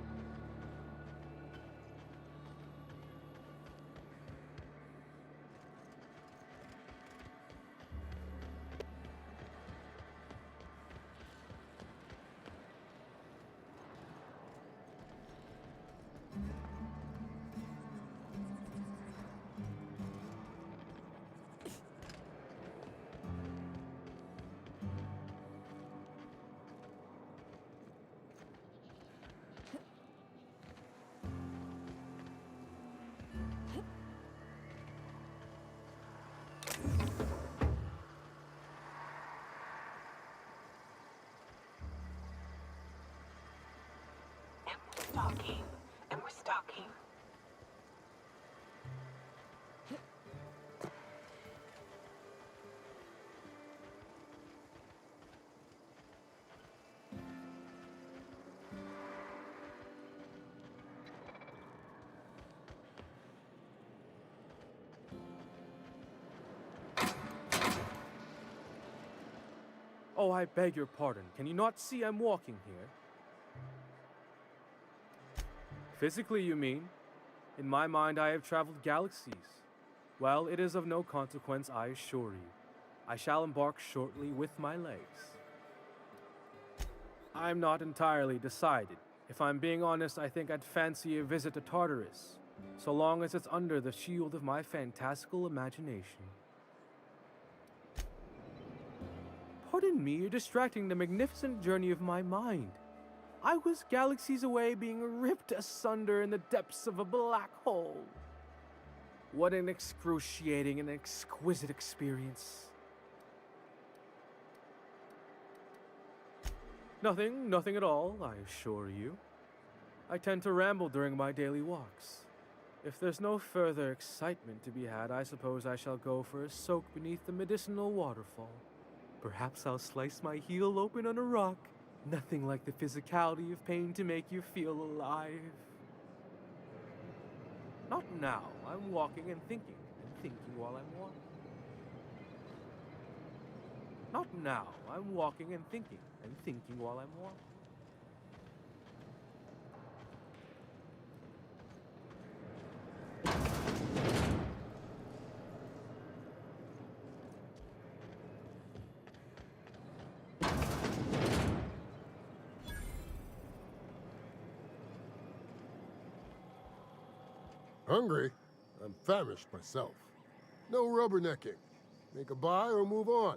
Stalking. And we're stalking. Oh, I beg your pardon. Can you not see I'm walking here? Physically, you mean? In my mind, I have traveled galaxies. Well, it is of no consequence, I assure you. I shall embark shortly with my legs. I'm not entirely decided. If I'm being honest, I think I'd fancy a visit to Tartarus, so long as it's under the shield of my fantastical imagination. Pardon me, you're distracting the magnificent journey of my mind. I was galaxies away being ripped asunder in the depths of a black hole. What an excruciating and exquisite experience. Nothing at all, I assure you. I tend to ramble during my daily walks. If there's no further excitement to be had, I suppose I shall go for a soak beneath the medicinal waterfall. Perhaps I'll slice my heel open on a rock. Nothing like the physicality of pain to make you feel alive. Not now. I'm walking and thinking while I'm walking. Not now. I'm walking and thinking while I'm walking. Hungry? I'm famished myself. No rubbernecking. Make a buy or move on.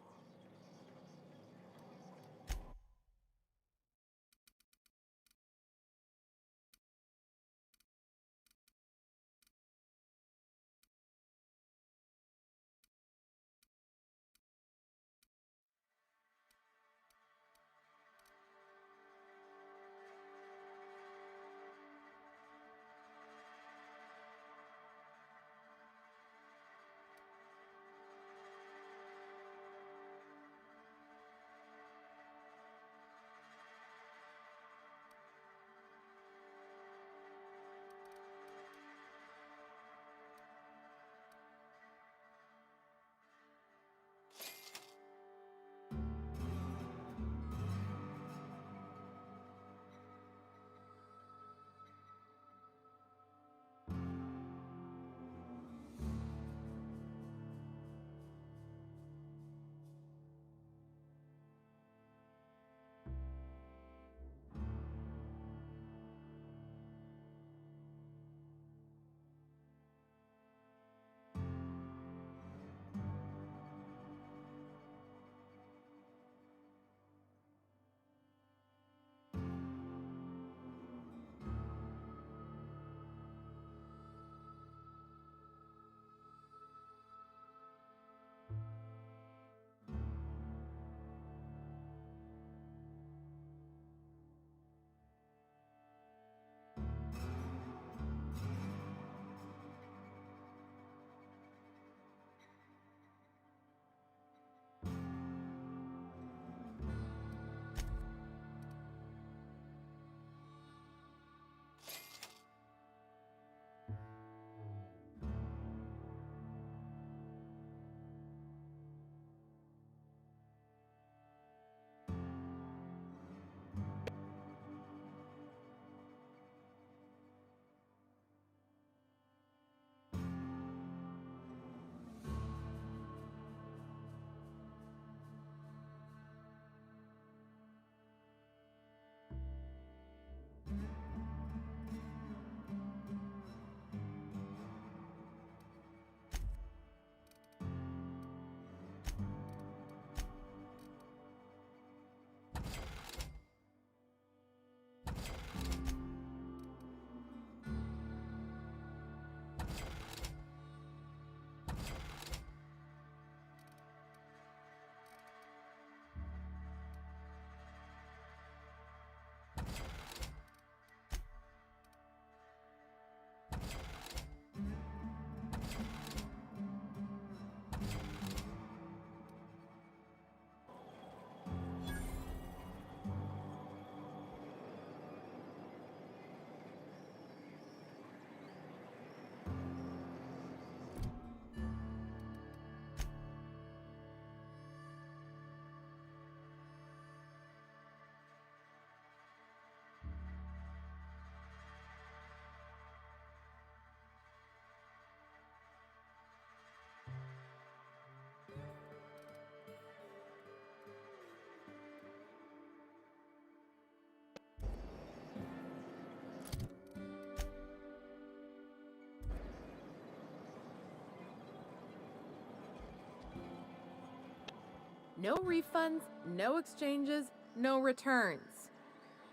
No refunds, no exchanges, no returns.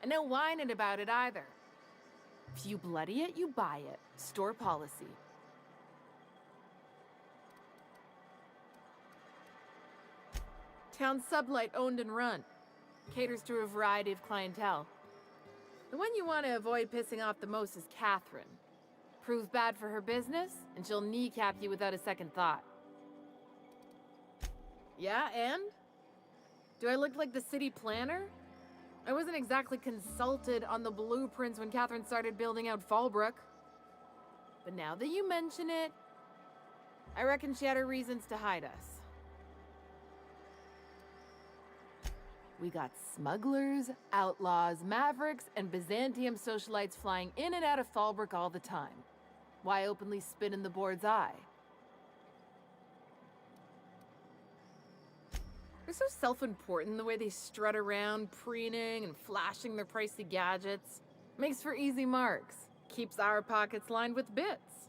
And no whining about it either. If you bloody it, you buy it. Store policy. Town sublight owned and run. Caters to a variety of clientele. The one you want to avoid pissing off the most is Catherine. Prove bad for her business, and she'll kneecap you without a second thought. Yeah, and? Do I look like the city planner? I wasn't exactly consulted on the blueprints when Catherine started building out Fallbrook. But now that you mention it, I reckon she had her reasons to hide us. We got smugglers, outlaws, mavericks, and Byzantium socialites flying in and out of Fallbrook all the time. Why openly spit in the board's eye? They're so self-important the way they strut around, preening and flashing their pricey gadgets. Makes for easy marks. Keeps our pockets lined with bits.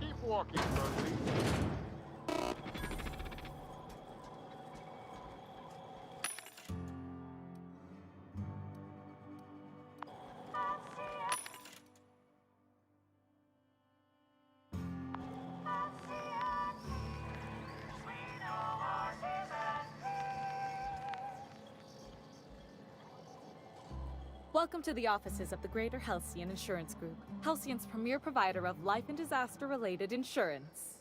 Keep walking, Berkeley. Welcome to the offices of the Greater Halcyon Insurance Group, Halcyon's premier provider of life and disaster-related insurance.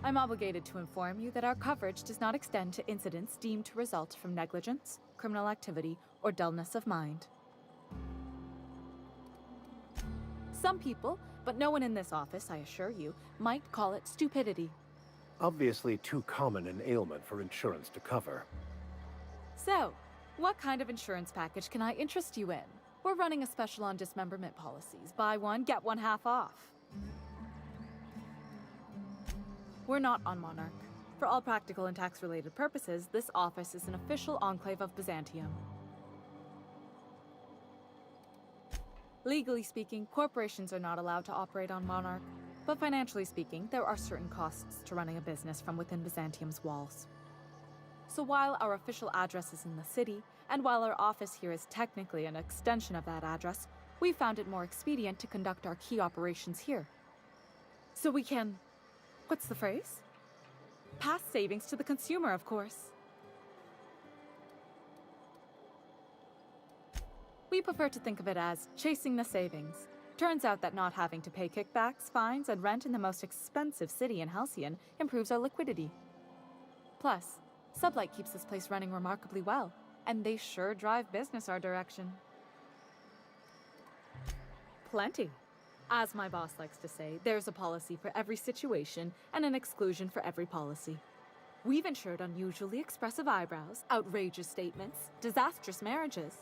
I'm obligated to inform you that our coverage does not extend to incidents deemed to result from negligence, criminal activity, or dullness of mind. Some people, but no one in this office, I assure you, might call it stupidity. Obviously too common an ailment for insurance to cover. So, what kind of insurance package can I interest you in? We're running a special on dismemberment policies. Buy one, get one half off. We're not on Monarch. For all practical and tax-related purposes, this office is an official enclave of Byzantium. Legally speaking, corporations are not allowed to operate on Monarch, but financially speaking, there are certain costs to running a business from within Byzantium's walls. So while our official address is in the city, and while our office here is technically an extension of that address, we found it more expedient to conduct our key operations here. So we can... what's the phrase? Pass savings to the consumer, of course. We prefer to think of it as chasing the savings. Turns out that not having to pay kickbacks, fines, and rent in the most expensive city in Halcyon improves our liquidity. Plus, Sublight keeps this place running remarkably well, and they sure drive business our direction. Plenty. As my boss likes to say, there's a policy for every situation and an exclusion for every policy. We've insured unusually expressive eyebrows, outrageous statements, disastrous marriages.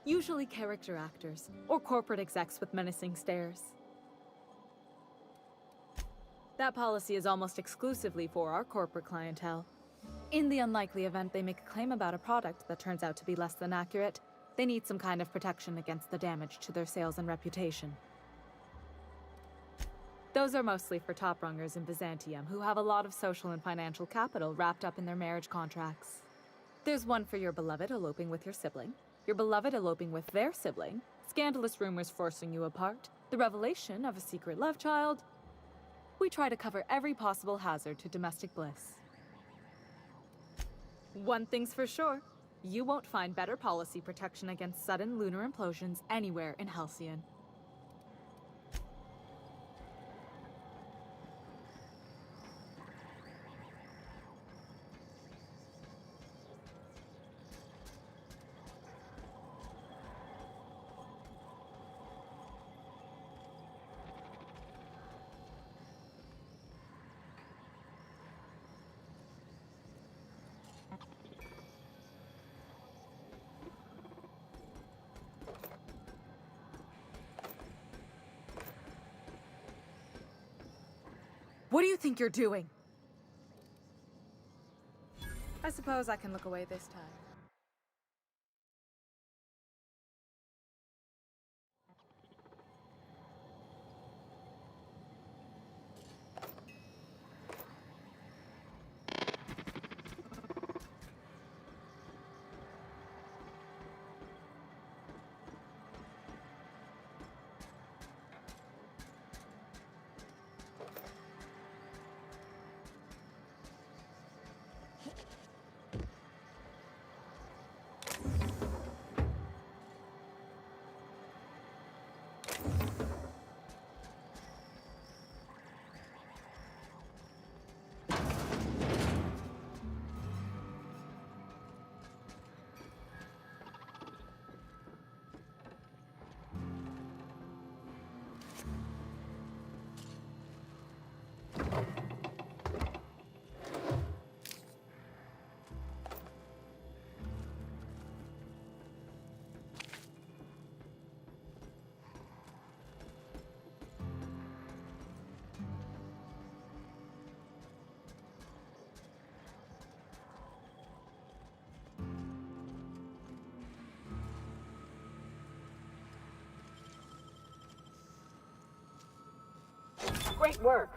Usually character actors, or corporate execs with menacing stares. That policy is almost exclusively for our corporate clientele. In the unlikely event they make a claim about a product that turns out to be less than accurate, they need some kind of protection against the damage to their sales and reputation. Those are mostly for top-rungers in Byzantium who have a lot of social and financial capital wrapped up in their marriage contracts. There's one for your beloved eloping with your sibling, your beloved eloping with their sibling, scandalous rumors forcing you apart, the revelation of a secret love child. We try to cover every possible hazard to domestic bliss. One thing's for sure, you won't find better policy protection against sudden lunar implosions anywhere in Halcyon. What do you think you're doing? I suppose I can look away this time. Great work.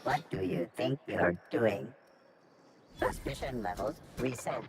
What do you think you're doing? Suspicion levels reset.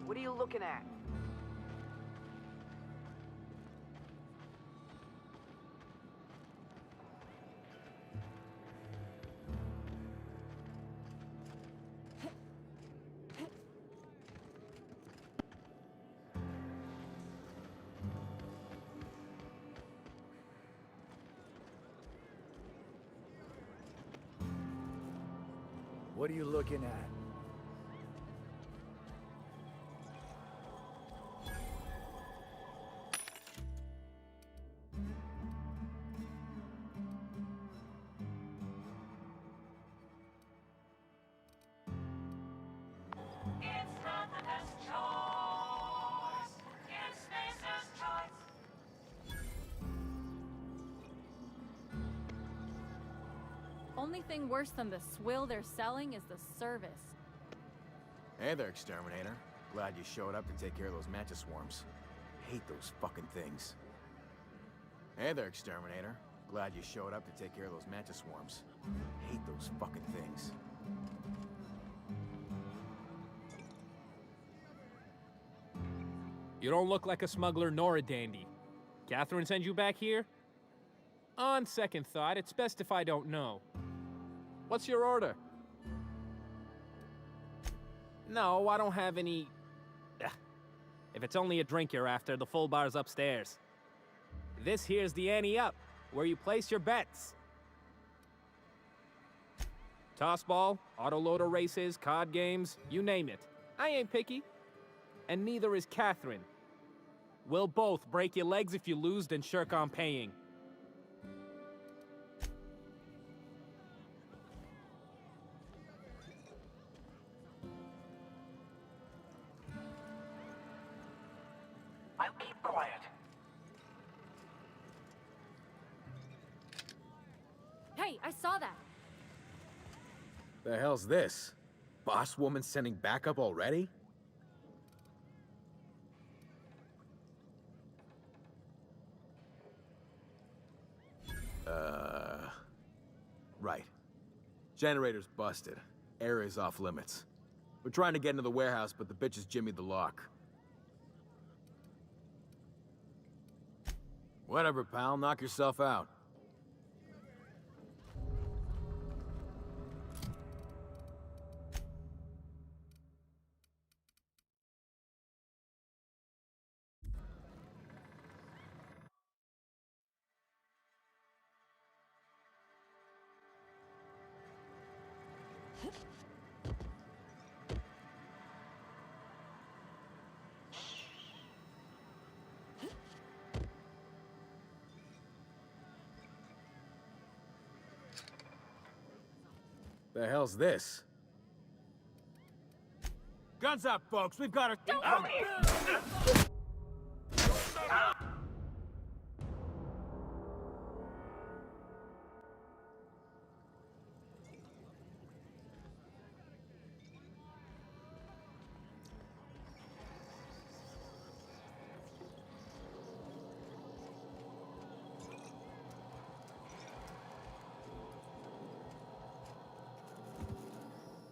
What are you looking at? What are you looking at? Only thing worse than the swill they're selling is the service. Hey there, Exterminator. Glad you showed up to take care of those mantis swarms. Hate those fucking things. Hey there, Exterminator. Glad you showed up to take care of those mantis swarms. Hate those fucking things. You don't look like a smuggler nor a dandy. Catherine sent you back here? On second thought, it's best if I don't know. What's your order? No, I don't have any... Ugh. If it's only a drink you're after, the full bar's upstairs. This here's the ante up, where you place your bets. Tossball, autoloader races, card games, you name it. I ain't picky. And neither is Catherine. We'll both break your legs if you lose, then shirk on paying. I'll keep quiet. Hey, I saw that. The hell's this? Boss woman sending backup already? Right. Generator's busted. Area's off limits. We're trying to get into the warehouse, but the bitches jimmied the lock. Whatever, pal. Knock yourself out. The hell's this? Guns up, folks. We've got her.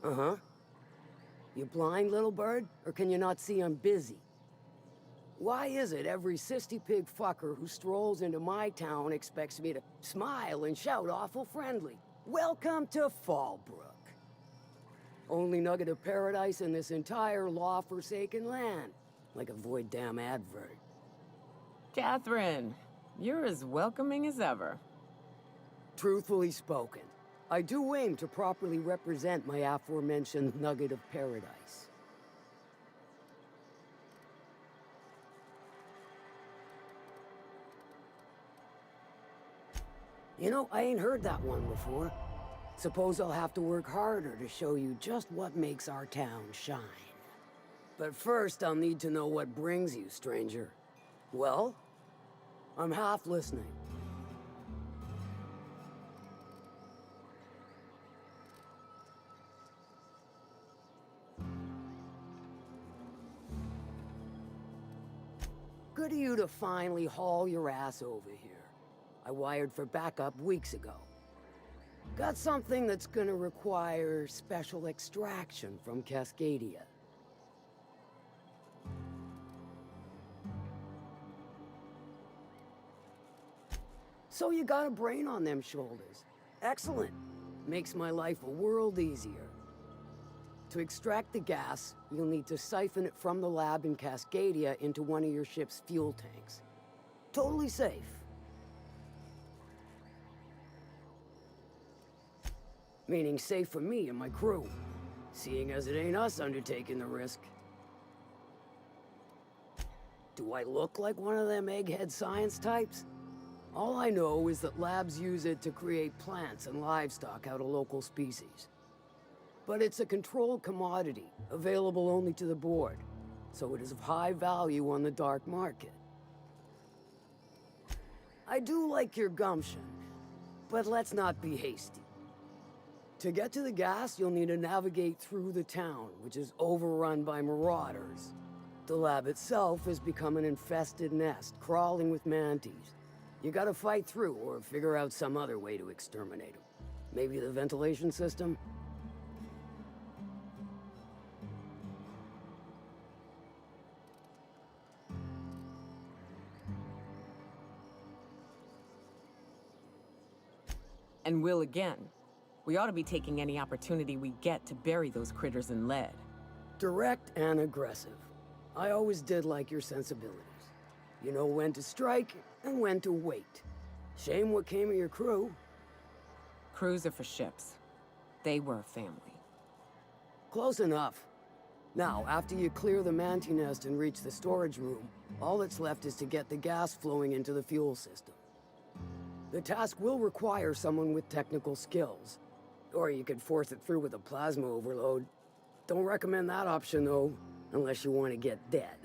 Uh-huh. You blind, little bird? Or can you not see I'm busy? Why is it every sissy pig fucker who strolls into my town expects me to smile and shout awful friendly? Welcome to Fallbrook. Only nugget of paradise in this entire law-forsaken land. Like a void damn advert. Catherine, you're as welcoming as ever. Truthfully spoken, I do aim to properly represent my aforementioned nugget of paradise. You know, I ain't heard that one before. Suppose I'll have to work harder to show you just what makes our town shine. But first, I'll need to know what brings you, stranger. Well, I'm half listening. Good of you to finally haul your ass over here. I wired for backup weeks ago. Got something that's gonna require special extraction from Cascadia. So you got a brain on them shoulders. Excellent. Makes my life a world easier. To extract the gas, you'll need to siphon it from the lab in Cascadia into one of your ship's fuel tanks. Totally safe. Meaning safe for me and my crew, seeing as it ain't us undertaking the risk. Do I look like one of them egghead science types? All I know is that labs use it to create plants and livestock out of local species. But it's a controlled commodity, available only to the board, so it is of high value on the dark market. I do like your gumption, but let's not be hasty. To get to the gas, you'll need to navigate through the town, which is overrun by marauders. The lab itself has become an infested nest, crawling with mantis. You gotta fight through, or figure out some other way to exterminate them. Maybe the ventilation system? And will again. We ought to be taking any opportunity we get to bury those critters in lead. Direct and aggressive. I always did like your sensibilities. You know when to strike and when to wait. Shame what came of your crew. Crews are for ships. They were a family. Close enough. Now, after you clear the manti nest and reach the storage room, all that's left is to get the gas flowing into the fuel system. The task will require someone with technical skills. Or you could force it through with a plasma overload. Don't recommend that option, though, unless you want to get dead.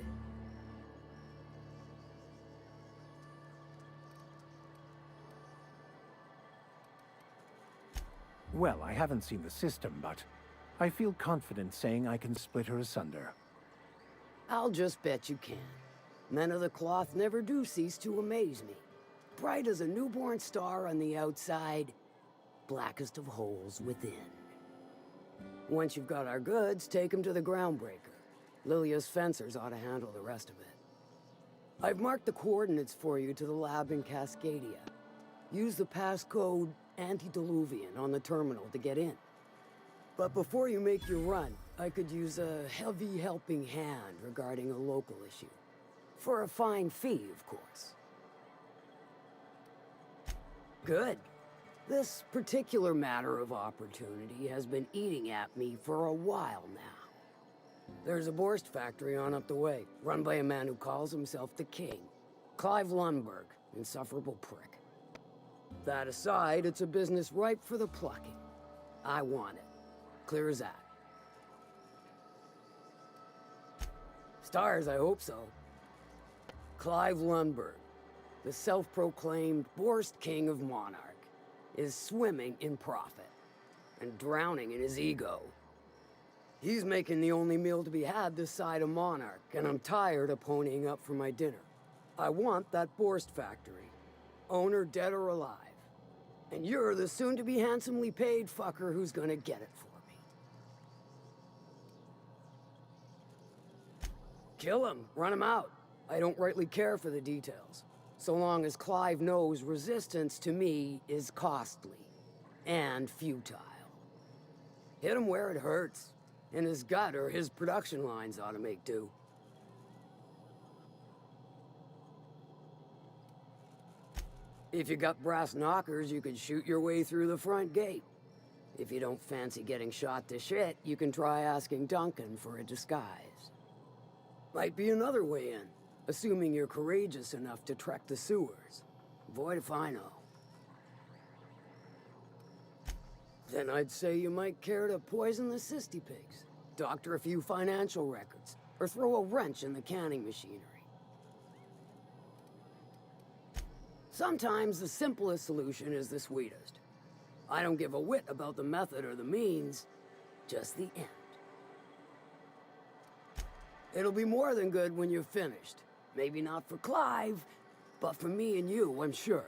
Well, I haven't seen the system, but I feel confident saying I can split her asunder. I'll just bet you can. Men of the cloth never do cease to amaze me. Bright as a newborn star on the outside, blackest of holes within. Once you've got our goods, take them to the groundbreaker. Lilia's fencers ought to handle the rest of it. I've marked the coordinates for you to the lab in Cascadia. Use the passcode Antediluvian on the terminal to get in. But before you make your run, I could use a heavy helping hand regarding a local issue. For a fine fee, of course. Good. This particular matter of opportunity has been eating at me for a while now. There's a Borst factory on up the way, run by a man who calls himself the King. Clive Lundberg, insufferable prick. That aside, it's a business ripe for the plucking. I want it. Clear as that. Stars, I hope so. Clive Lundberg, the self-proclaimed Borst King of Monarch, is swimming in profit and drowning in his ego. He's making the only meal to be had this side of Monarch, and I'm tired of ponying up for my dinner. I want that Borst factory, owner dead or alive. And you're the soon-to-be handsomely paid fucker who's gonna get it for me. Kill him, run him out. I don't rightly care for the details, so long as Clive knows resistance to me is costly and futile. Hit him where it hurts. In his gut, or his production lines ought to make do. If you got brass knockers, you could shoot your way through the front gate. If you don't fancy getting shot to shit, you can try asking Duncan for a disguise. Might be another way in, assuming you're courageous enough to trek the sewers. Void if I know. Then I'd say you might care to poison the cysty pigs, doctor a few financial records, or throw a wrench in the canning machinery. Sometimes the simplest solution is the sweetest. I don't give a whit about the method or the means, just the end. It'll be more than good when you're finished. Maybe not for Clive, but for me and you, I'm sure.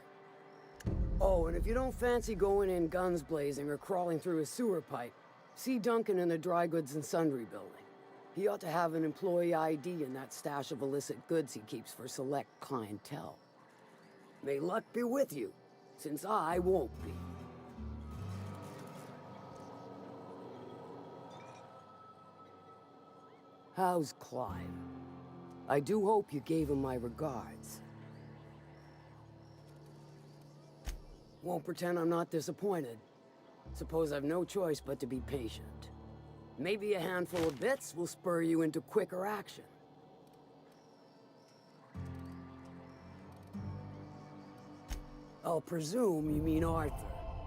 Oh, and if you don't fancy going in guns blazing or crawling through a sewer pipe, see Duncan in the dry goods and sundry building. He ought to have an employee ID in that stash of illicit goods he keeps for select clientele. May luck be with you, since I won't be. How's Clive? I do hope you gave him my regards. Won't pretend I'm not disappointed. Suppose I've no choice but to be patient. Maybe a handful of bits will spur you into quicker action. I'll presume you mean Arthur,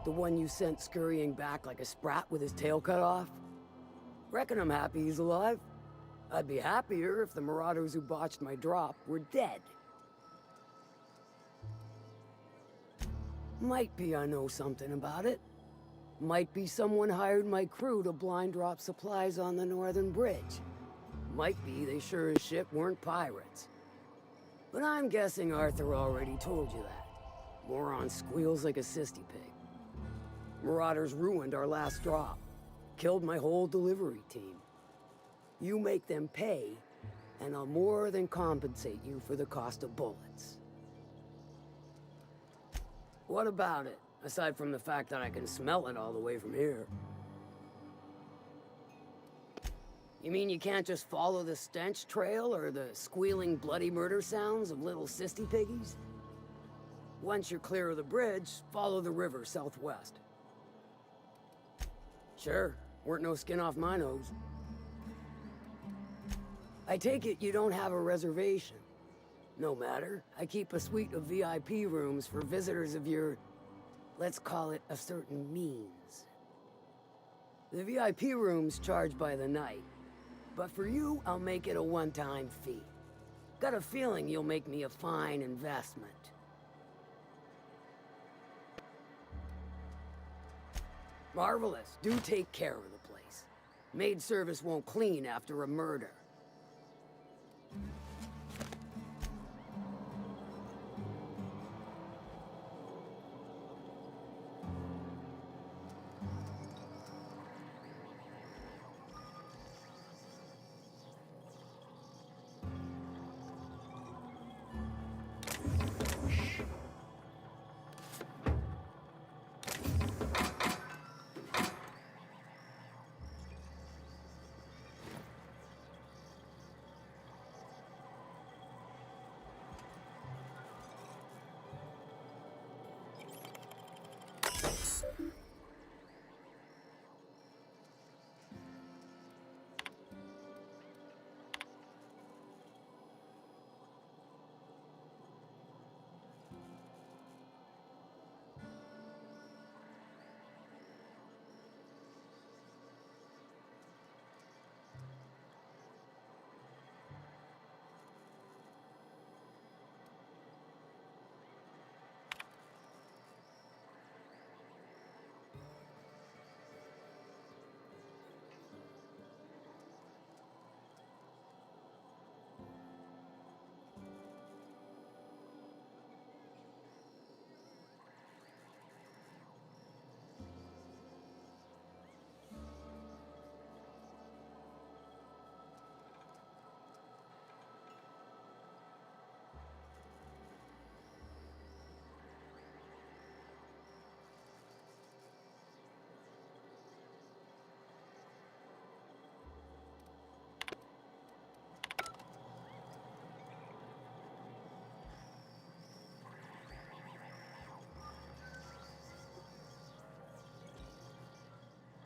the one you sent scurrying back like a sprat with his tail cut off? Reckon I'm happy he's alive. I'd be happier if the marauders who botched my drop were dead. Might be I know something about it. Might be someone hired my crew to blind drop supplies on the northern bridge. Might be they sure as shit weren't pirates. But I'm guessing Arthur already told you that. Moron squeals like a sissy pig. Marauders ruined our last drop. Killed my whole delivery team. You make them pay, and I'll more than compensate you for the cost of bullets. What about it, aside from the fact that I can smell it all the way from here? You mean you can't just follow the stench trail or the squealing bloody murder sounds of little sissy piggies? Once you're clear of the bridge, follow the river southwest. Sure, weren't no skin off my nose. I take it you don't have a reservation. No matter, I keep a suite of VIP rooms for visitors of your, let's call it a certain means. The VIP rooms charge by the night, but for you, I'll make it a one-time fee. Got a feeling you'll make me a fine investment. Marvelous. Do take care of the place. Maid service won't clean after a murder.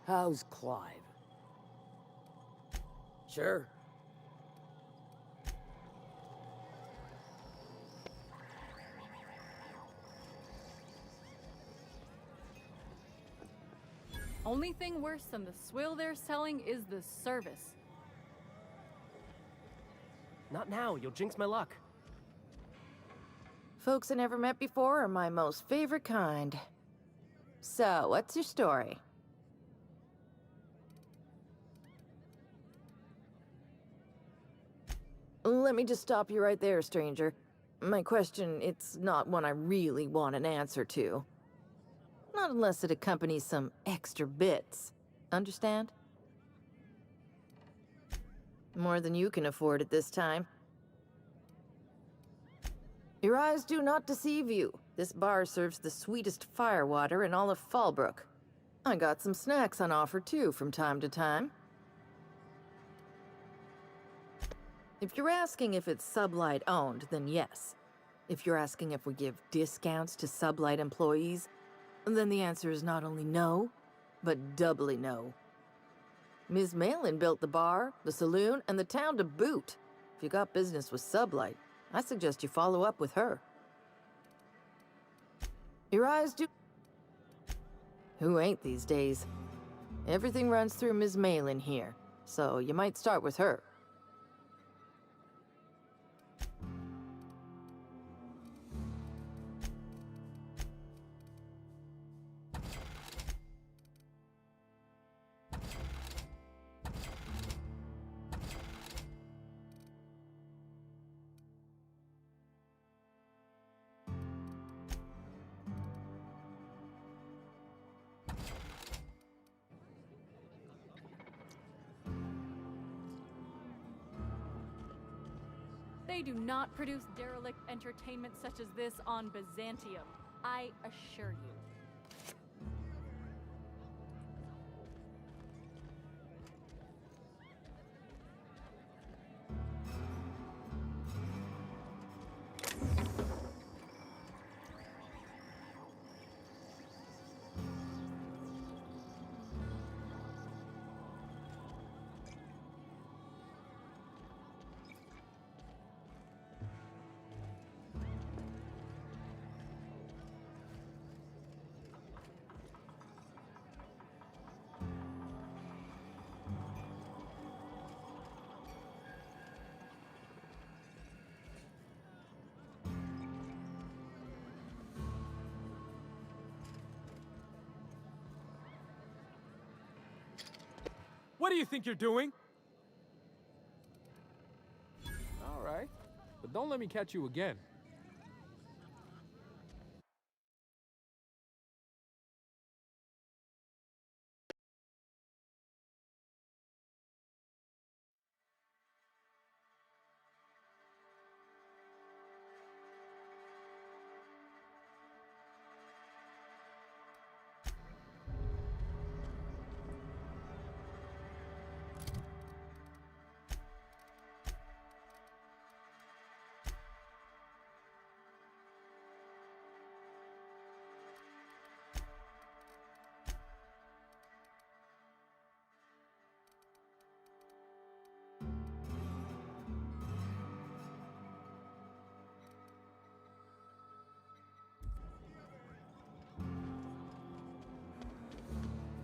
How's Clive? Sure. Only thing worse than the swill they're selling is the service. Not now, you'll jinx my luck. Folks I never met before are my most favorite kind. So, what's your story? Let me just stop you right there, stranger. My question, it's not one I really want an answer to. Not unless it accompanies some extra bits. Understand? More than you can afford at this time. Your eyes do not deceive you. This bar serves the sweetest firewater in all of Fallbrook. I got some snacks on offer too from time to time. If you're asking if it's Sublight owned, then yes. If you're asking if we give discounts to Sublight employees, then the answer is not only no, but doubly no. Ms. Malin built the bar, the saloon, and the town to boot. If you got business with Sublight, I suggest you follow up with her. Your eyes do... Who ain't these days? Everything runs through Ms. Malin here, so you might start with her. They do not produce derelict entertainment such as this on Byzantium, I assure you. What do you think you're doing? All right, but don't let me catch you again.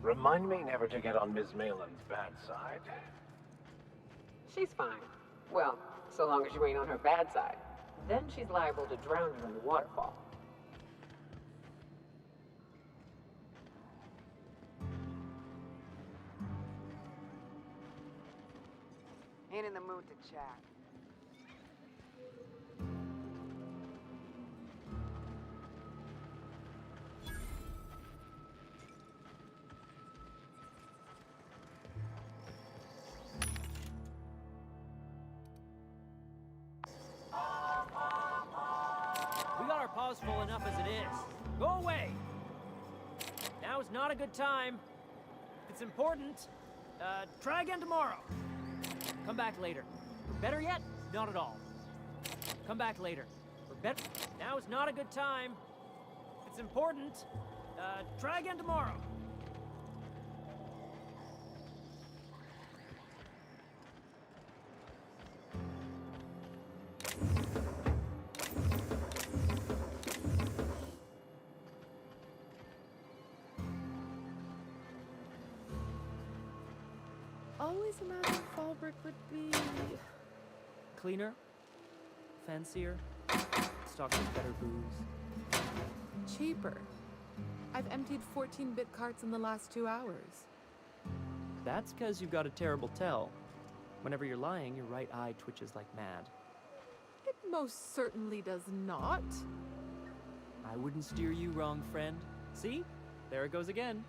Remind me never to get on Ms. Malin's bad side. She's fine. Well, so long as you ain't on her bad side. Then she's liable to drown you in the waterfall. Ain't in the mood to chat. We got our paws full enough as it is. Go away! Now is not a good time. If it's important, try again tomorrow. Come back later. Or better yet, not at all. Come back later. Or better... Now is not a good time. If it's important, try again tomorrow. always imagined Fallbrook would be... Cleaner, fancier, stocked with better booze. cheaper. I've emptied 14-bit carts in the last 2 hours. That's because you've got a terrible tell. Whenever you're lying, your right eye twitches like mad. It most certainly does not. I wouldn't steer you wrong, friend. See? There it goes again.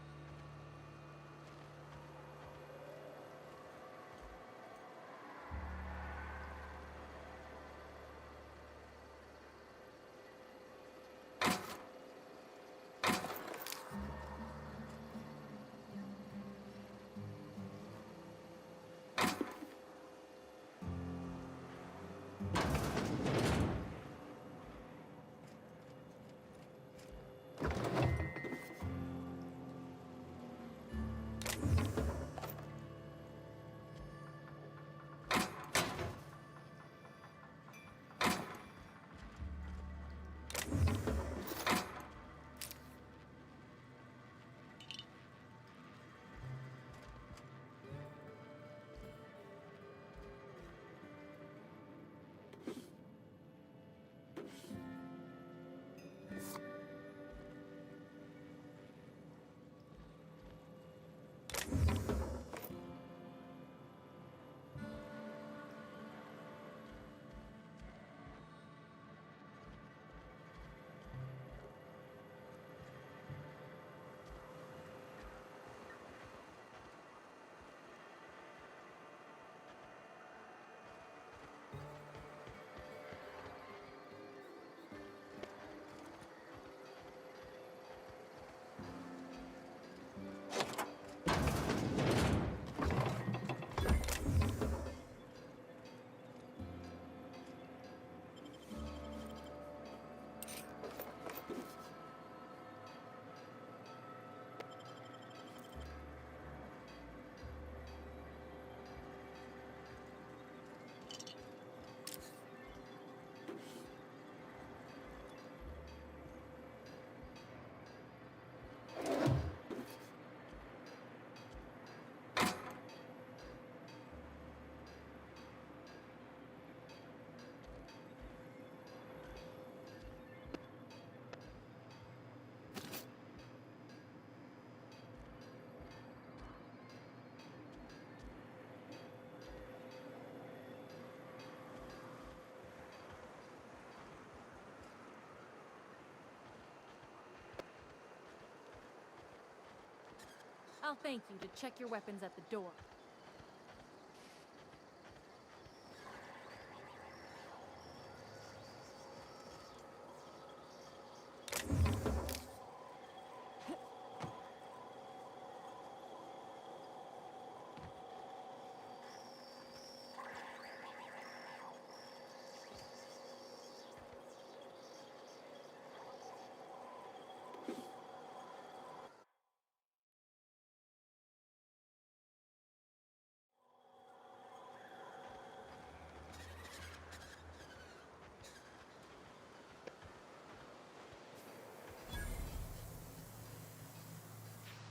I'll thank you to check your weapons at the door.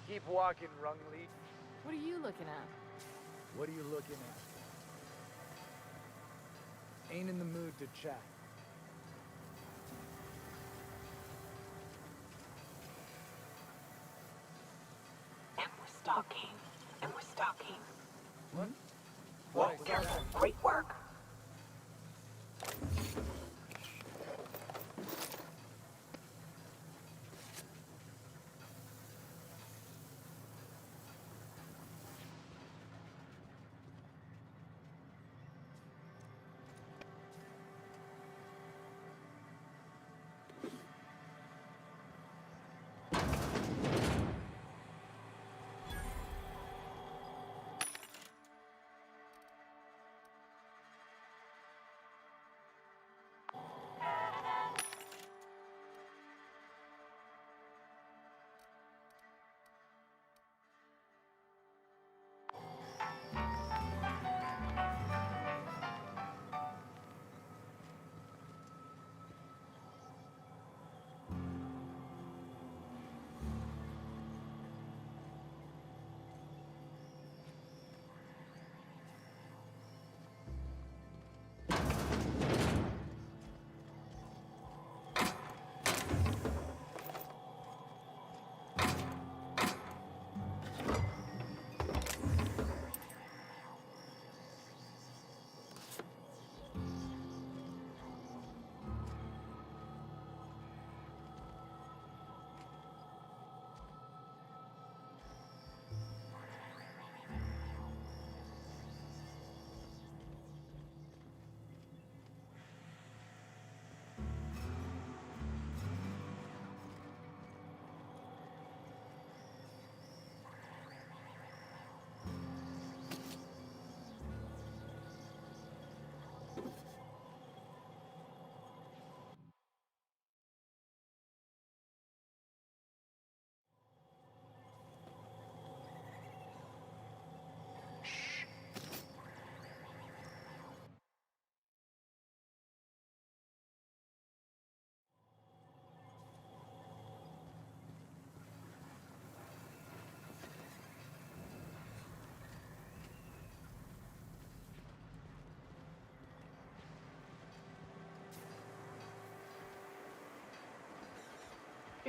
Keep walking, Runglead. What are you looking at? What are you looking at? Ain't in the mood to chat. And we're stalking. And we're stalking. What? Well, careful. Great work.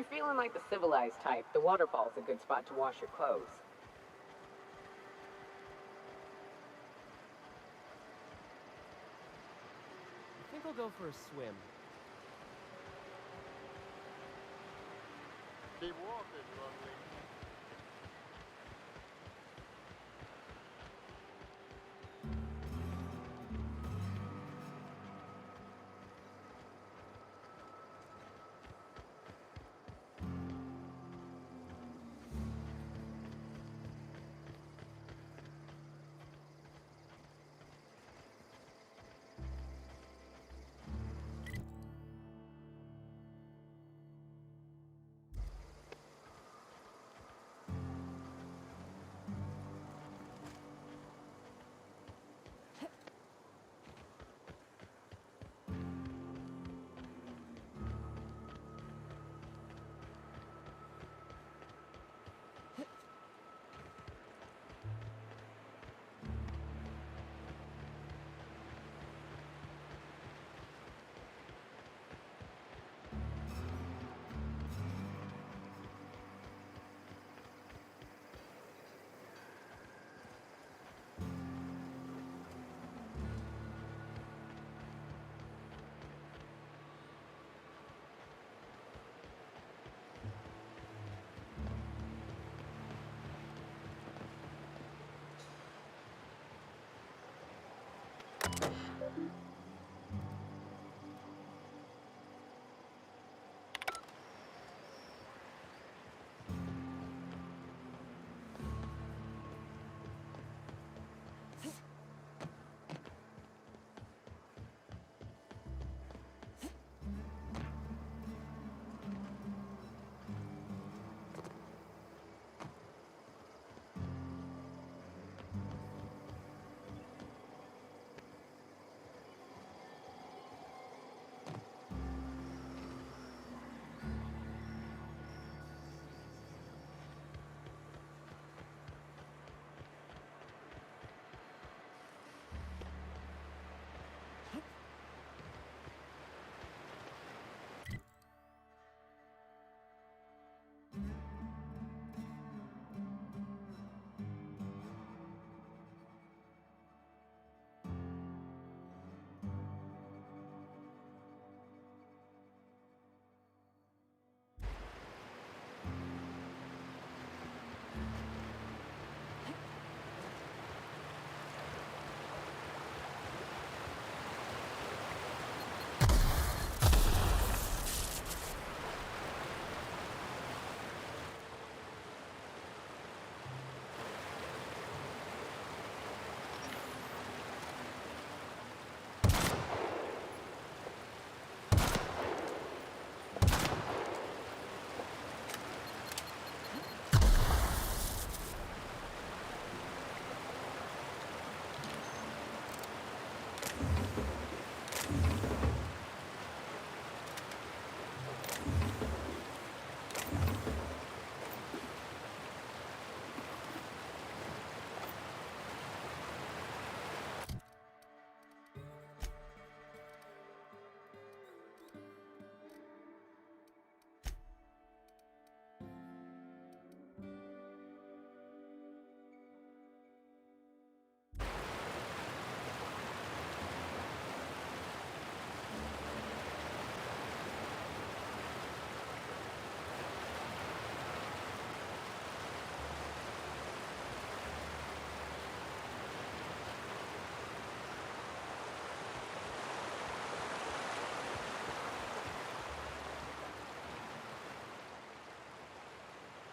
you're feeling like the civilized type, the waterfall's a good spot to wash your clothes. I think I'll go for a swim. Keep walking, Ronley.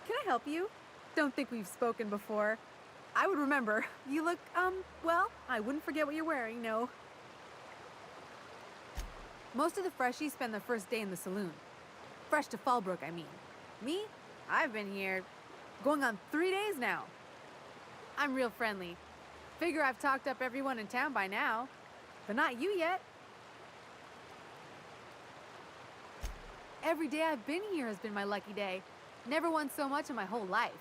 Can I help you? Don't think we've spoken before. I would remember. You look, well, I wouldn't forget what you're wearing, no. Most of the freshies spend their first day in the saloon. Fresh to Fallbrook, I mean. Me? I've been here going on 3 days now. I'm real friendly. Figure I've talked up everyone in town by now. But not you yet. Every day I've been here has been my lucky day. Never won so much in my whole life.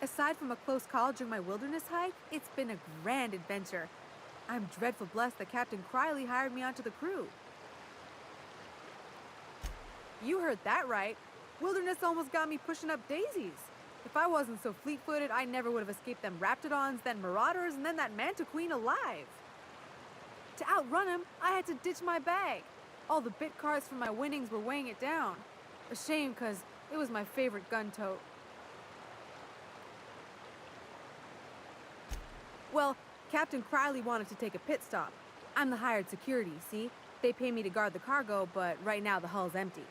Aside from a close call during my wilderness hike, it's been a grand adventure. I'm dreadful blessed that Captain Criley hired me onto the crew. You heard that right. Wilderness almost got me pushing up daisies. If I wasn't so fleet-footed, I never would have escaped them raptidons, then marauders, and then that manta queen alive. To outrun him, I had to ditch my bag. All the bit cards from my winnings were weighing it down. A shame, because it was my favorite gun tote. Well, Captain Criley wanted to take a pit stop. I'm the hired security, see? They pay me to guard the cargo, but right now the hull's empty.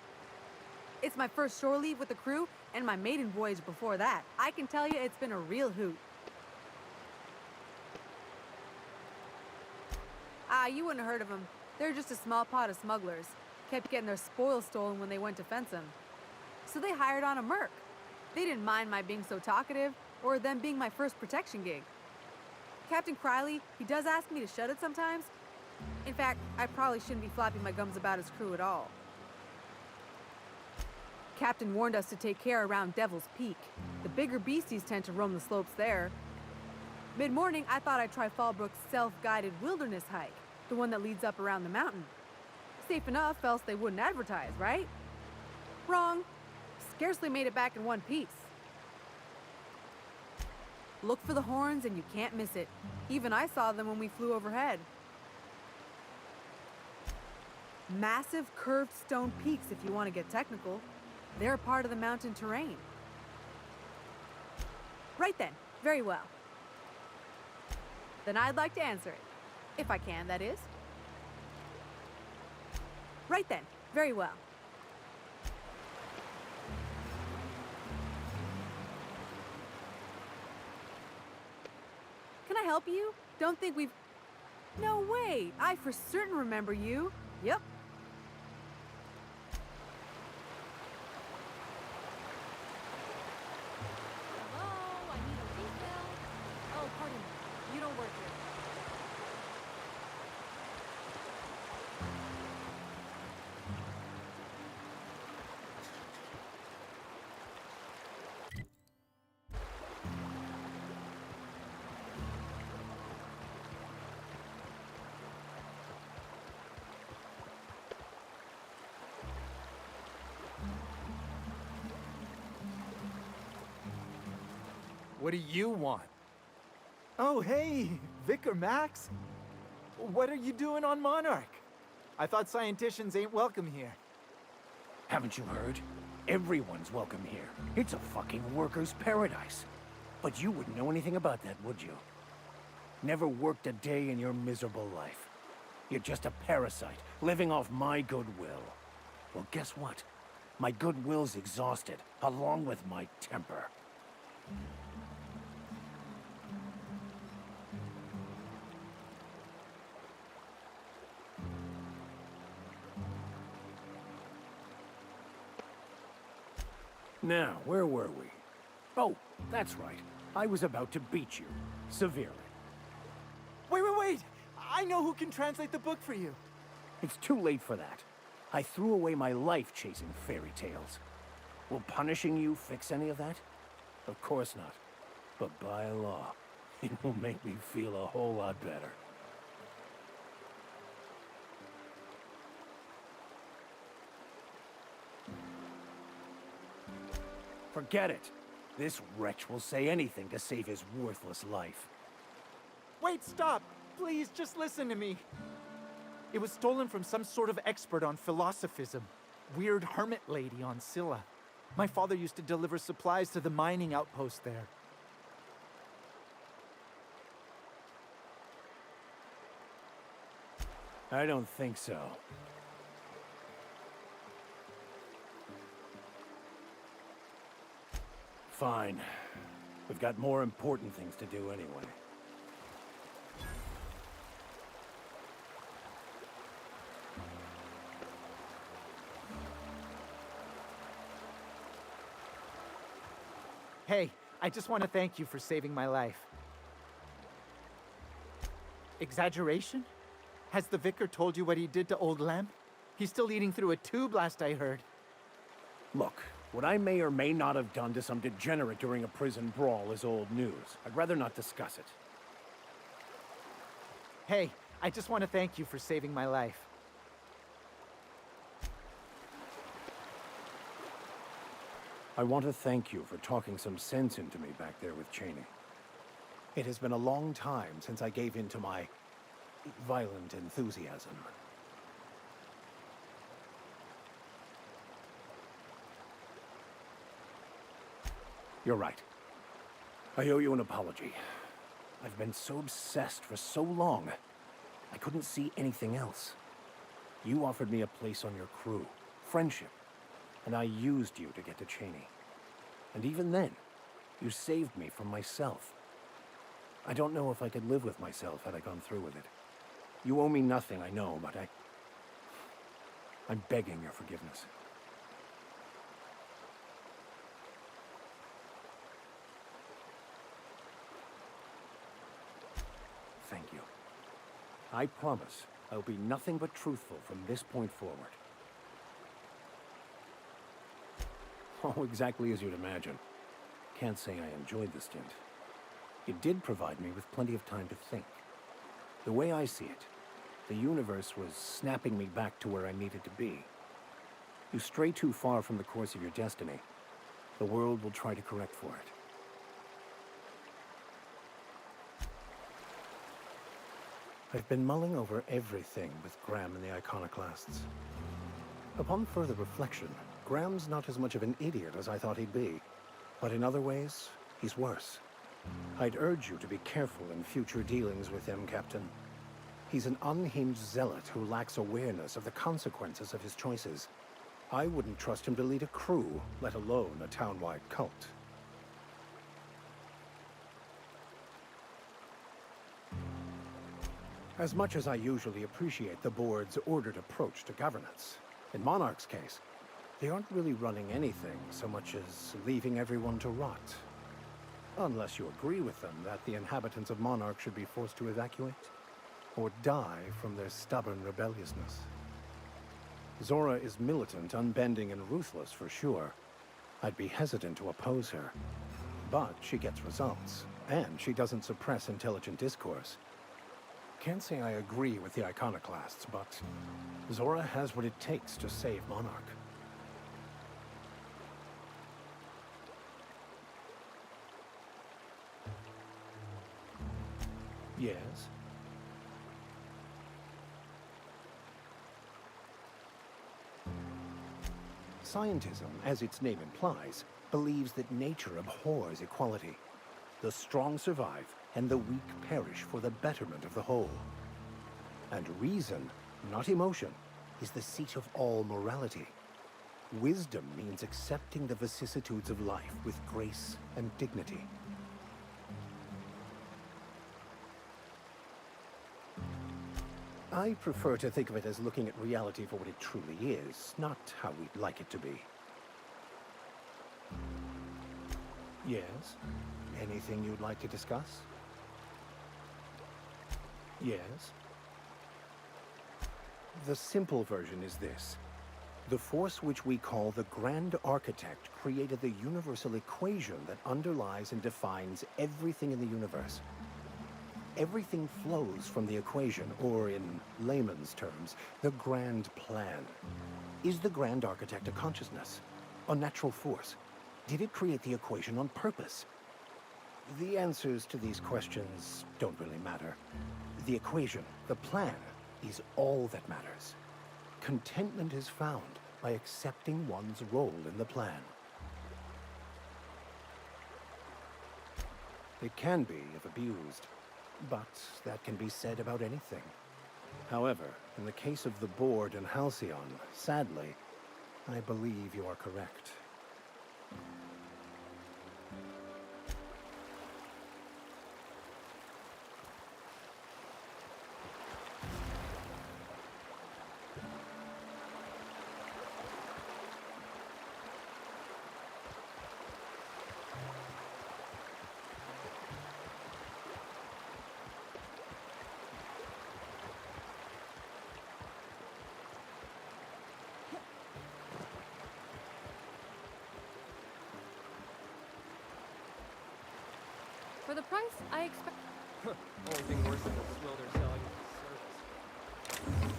It's my first shore leave with the crew, and my maiden voyage before that. I can tell you it's been a real hoot. Ah, you wouldn't have heard of them. They're just a small pot of smugglers. Kept getting their spoils stolen when they went to fence them. So they hired on a merc. They didn't mind my being so talkative, or them being my first protection gig. Captain Criley, he does ask me to shut it sometimes. In fact, I probably shouldn't be flapping my gums about his crew at all. Captain warned us to take care around Devil's Peak. The bigger beasties tend to roam the slopes there. Mid-morning, I thought I'd try Fallbrook's self-guided wilderness hike, the one that leads up around the mountain. Safe enough, else they wouldn't advertise, right? Wrong. Scarcely made it back in one piece. Look for the horns and you can't miss it. Even I saw them when we flew overhead. Massive curved stone peaks if you want to get technical. They're a part of the mountain terrain. Right then, very well. Then I'd like to answer it. If I can, that is. Right then, very well. Can I help you? Don't think we've... No way! I for certain remember you. Yep. Hello, I need a refill. Oh, pardon me. You don't work here. What do you want? Oh, hey, Vicar Max. What are you doing on Monarch? I thought scienticians ain't welcome here. Haven't you heard? Everyone's welcome here. It's a fucking worker's paradise. But you wouldn't know anything about that, would you? Never worked a day in your miserable life. You're just a parasite, living off my goodwill. Well, guess what? My goodwill's exhausted, along with my temper. Now, where were we? Oh, that's right. I was about to beat you. Severely. Wait! I know who can translate the book for you. It's too late for that. I threw away my life chasing fairy tales. Will punishing you fix any of that? Of course not. But by law, it will make me feel a whole lot better. Forget it. This wretch will say anything to save his worthless life. Wait, stop! Please, just listen to me. It was stolen from some sort of expert on philosophism. Weird hermit lady on Scylla. My father used to deliver supplies to the mining outpost there. I don't think so. Fine. We've got more important things to do anyway. Hey, I just want to thank you for saving my life. Exaggeration? Has the vicar told you what he did to Old Lamb? He's still eating through a tube, last I heard. Look, what I may or may not have done to some degenerate during a prison brawl is old news. I'd rather not discuss it. Hey, I just want to thank you for saving my life. I want to thank you for talking some sense into me back there with Cheney. It has been a long time since I gave in to my violent enthusiasm. You're right. I owe you an apology. I've been so obsessed for so long, I couldn't see anything else. You offered me a place on your crew, friendship, and I used you to get to Cheney. And even then, you saved me from myself. I don't know if I could live with myself had I gone through with it. You owe me nothing, I know, but I'm begging your forgiveness. Thank you. I promise I'll be nothing but truthful from this point forward. Oh, exactly as you'd imagine. Can't say I enjoyed the stint. It did provide me with plenty of time to think. The way I see it, the universe was snapping me back to where I needed to be. You stray too far from the course of your destiny, the world will try to correct for it. I've been mulling over everything with Graham and the Iconoclasts. Upon further reflection, Graham's not as much of an idiot as I thought he'd be, but in other ways, he's worse. I'd urge you to be careful in future dealings with him, Captain. He's an unhinged zealot who lacks awareness of the consequences of his choices. I wouldn't trust him to lead a crew, let alone a town-wide cult. As much as I usually appreciate the board's ordered approach to governance, in Monarch's case, they aren't really running anything so much as leaving everyone to rot. Unless you agree with them that the inhabitants of Monarch should be forced to evacuate, or die from their stubborn rebelliousness. Zora is militant, unbending, and ruthless for sure. I'd be hesitant to oppose her. But she gets results, and she doesn't suppress intelligent discourse. Can't say I agree with the Iconoclasts, but Zora has what it takes to save Monarch. Yes? Scientism, as its name implies, believes that nature abhors equality. The strong survive, and the weak perish for the betterment of the whole. And reason, not emotion, is the seat of all morality. Wisdom means accepting the vicissitudes of life with grace and dignity. I prefer to think of it as looking at reality for what it truly is, not how we'd like it to be. Yes? Anything you'd like to discuss? Yes? The simple version is this. The force which we call the Grand Architect created the universal equation that underlies and defines everything in the universe. Everything flows from the equation, or in layman's terms, the grand plan. Is the Grand Architect a consciousness? A natural force? Did it create the equation on purpose? The answers to these questions don't really matter. The equation, the plan, is all that matters. Contentment is found by accepting one's role in the plan. It can be if abused. But that can be said about anything. However, in the case of the board and Halcyon, sadly, I believe you are correct. For the price, I expect. Only thing worse than the swill they're selling is the service.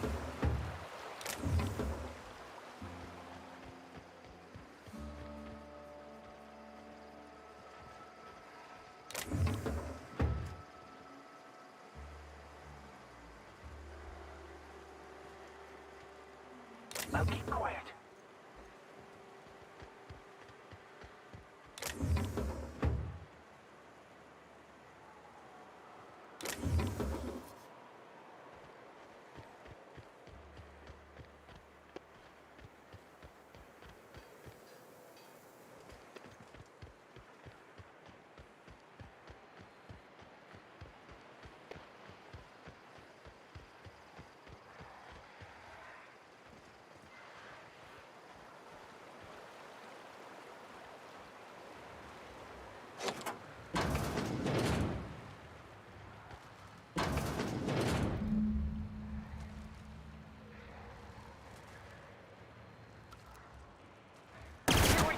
Now keep quiet.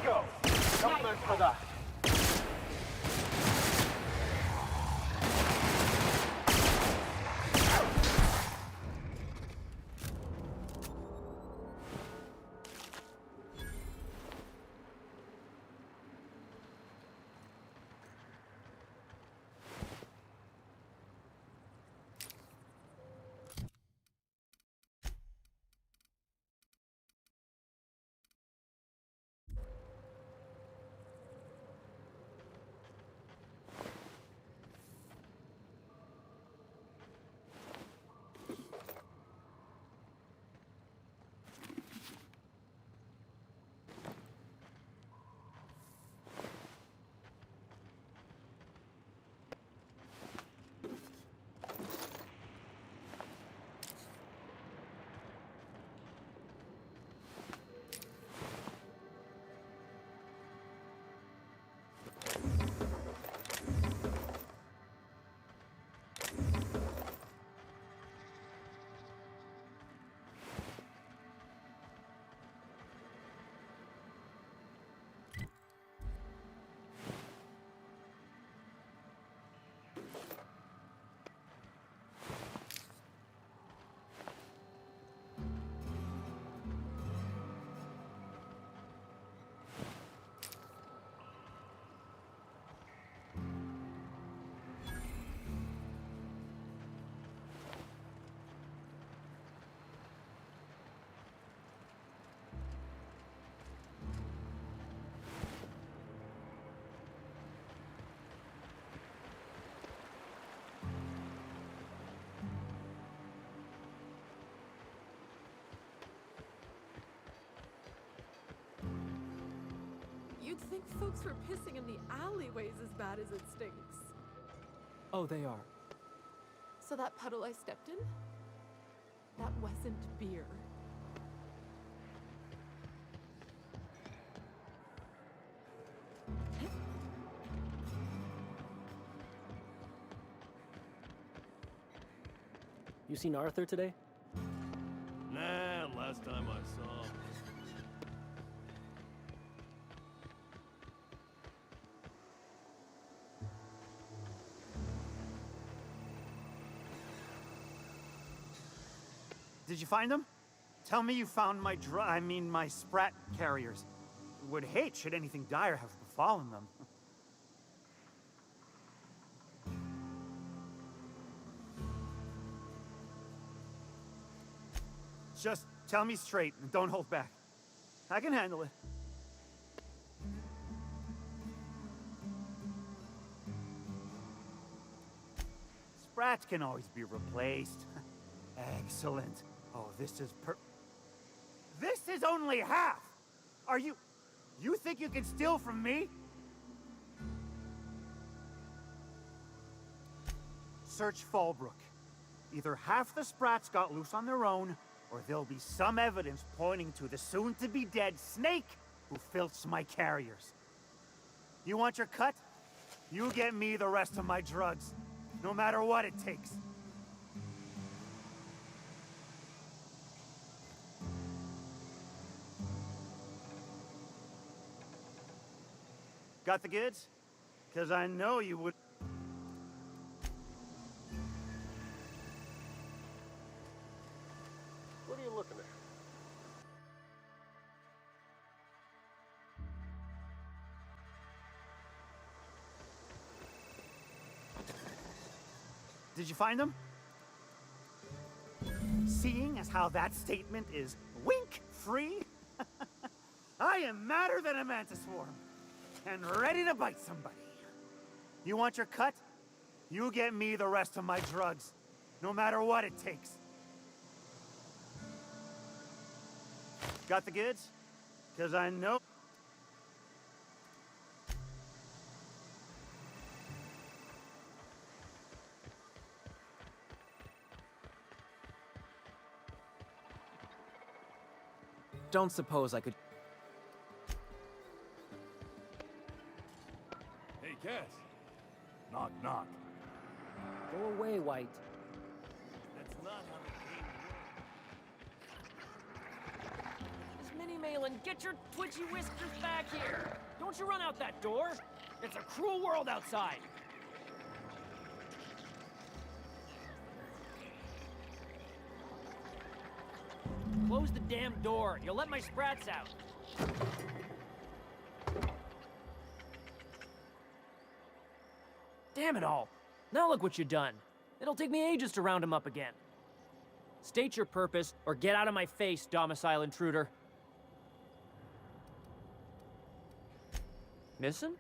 Go! Don't mess with us. You'd think folks were pissing in the alleyways as bad as it stinks. Oh, they are. So that puddle I stepped in? That wasn't beer. You seen Arthur today? Nah, last time I saw him. Did you find them? Tell me you found my my sprat carriers. Would hate should anything dire have befallen them. Just tell me straight and don't hold back. I can handle it. Sprats can always be replaced. Excellent. Oh, this is only half! You think you can steal from me? Search Fallbrook. Either half the Sprats got loose on their own, or there'll be some evidence pointing to the soon-to-be-dead snake who filched my carriers. You want your cut? You get me the rest of my drugs, no matter what it takes. Got the goods? 'Cause I know you would... What are you looking at? Did you find them? Seeing as how that statement is wink free? I am madder than a mantis swarm, and ready to bite somebody. You want your cut? You get me the rest of my drugs, no matter what it takes. Got the goods? 'Cause I know... Don't suppose I could... Hey, Cass. Knock, knock. Go away, White. That's not how the game works. Miss Minnie Malin, get your twitchy whiskers back here! Don't you run out that door! It's a cruel world outside! Close the damn door. You'll let my sprats out. Damn it all. Now look what you've done. It'll take me ages to round him up again. State your purpose, or get out of my face, domicile intruder. Missing?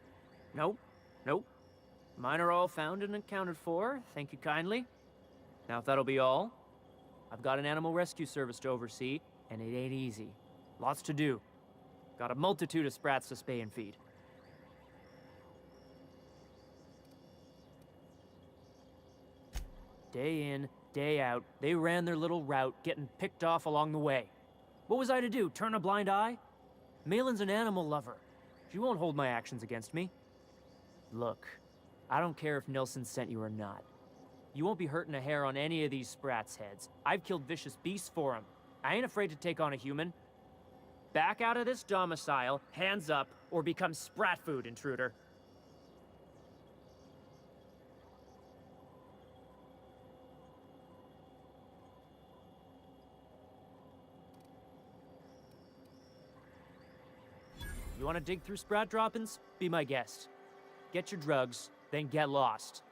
Nope. Nope. Mine are all found and accounted for. Thank you kindly. Now if that'll be all, I've got an animal rescue service to oversee, and it ain't easy. Lots to do. Got a multitude of sprats to spay and feed. Day in, day out, they ran their little route, getting picked off along the way. What was I to do, turn a blind eye? Malin's an animal lover. She won't hold my actions against me. Look, I don't care if Nilsson sent you or not. You won't be hurting a hair on any of these sprats' heads. I've killed vicious beasts for them. I ain't afraid to take on a human. Back out of this domicile, hands up, or become sprat food, intruder. You want to dig through sprat droppings? Be my guest. Get your drugs, then get lost.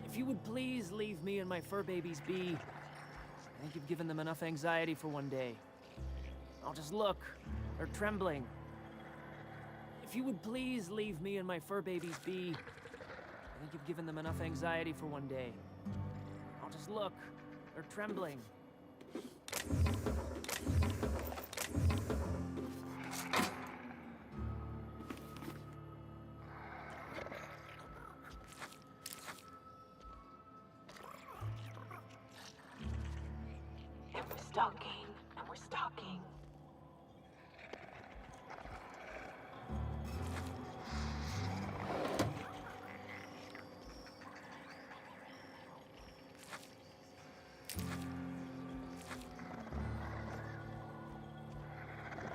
If you would please leave me and my fur babies be. I think you've given them enough anxiety for one day. I'll just look. They're trembling. If you would please leave me and my fur babies be. I think you've given them enough anxiety for one day. I'll just look. They're trembling. And we're stalking, and we're stalking.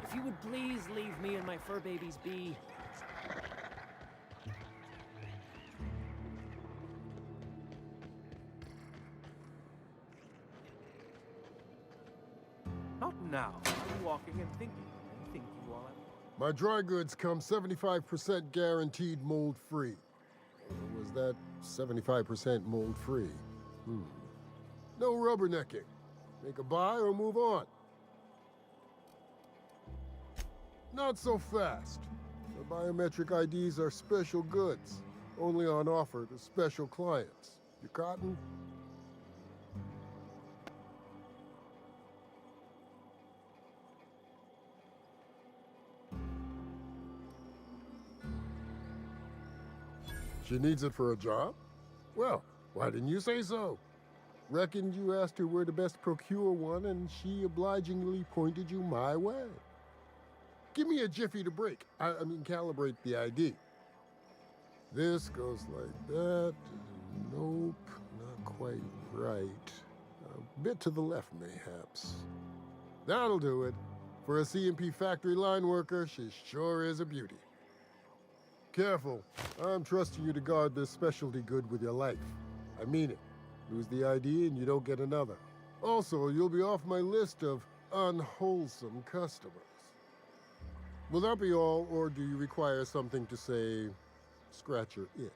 If you would please leave me and my fur babies be. Not now. I'm walking and thinking. I think you all have... My dry goods come 75% guaranteed mold-free. Or was that 75% mold-free? No rubbernecking. Make a buy or move on. Not so fast. The biometric IDs are special goods. Only on offer to special clients. You cotton? She needs it for a job? Well, why didn't you say so? Reckoned you asked her where to best procure one, and she obligingly pointed you my way. Give me a jiffy to break. I mean, calibrate the ID. This goes like that. Nope, not quite right. A bit to the left, mayhaps. That'll do it. For a CMP factory line worker, she sure is a beauty. Careful. I'm trusting you to guard this specialty good with your life. I mean it. Lose the ID and you don't get another. Also, you'll be off my list of unwholesome customers. Will that be all, or do you require something to say, scratch your itch?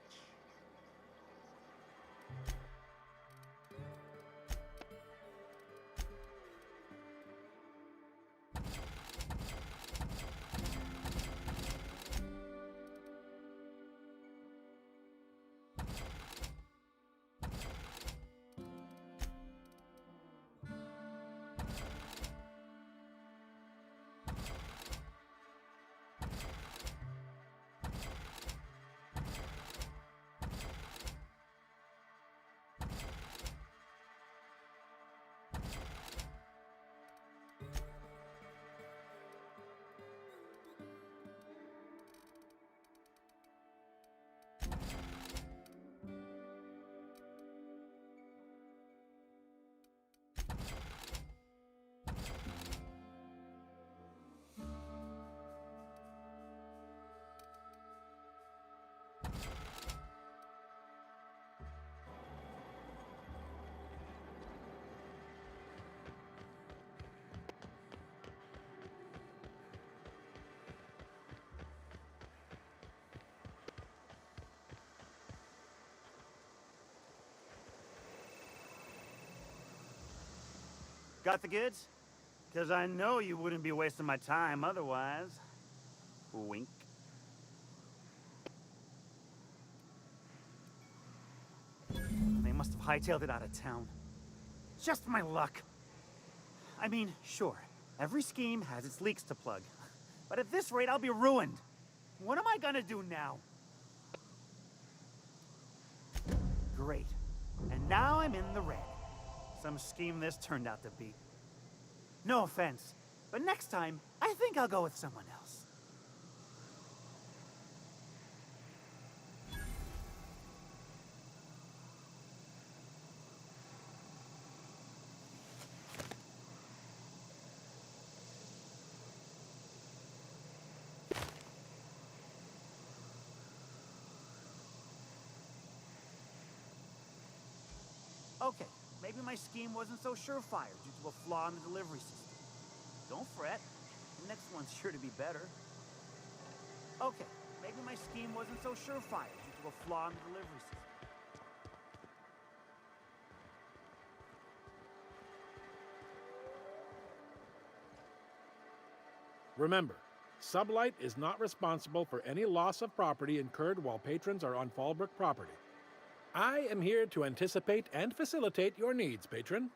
Got the goods? Because I know you wouldn't be wasting my time otherwise. Wink. They must have hightailed it out of town. Just my luck. I mean, sure, every scheme has its leaks to plug. But at this rate, I'll be ruined. What am I gonna do now? Great. And now I'm in the red. Some scheme this turned out to be. No offense, but next time, I think I'll go with someone else. Okay, maybe my scheme wasn't so surefire due to a flaw in the delivery system. Don't fret. The next one's sure to be better. Okay, maybe my scheme wasn't so surefire due to a flaw in the delivery system. Remember, Sublight is not responsible for any loss of property incurred while patrons are on Fallbrook property. I am here to anticipate and facilitate your needs, patron.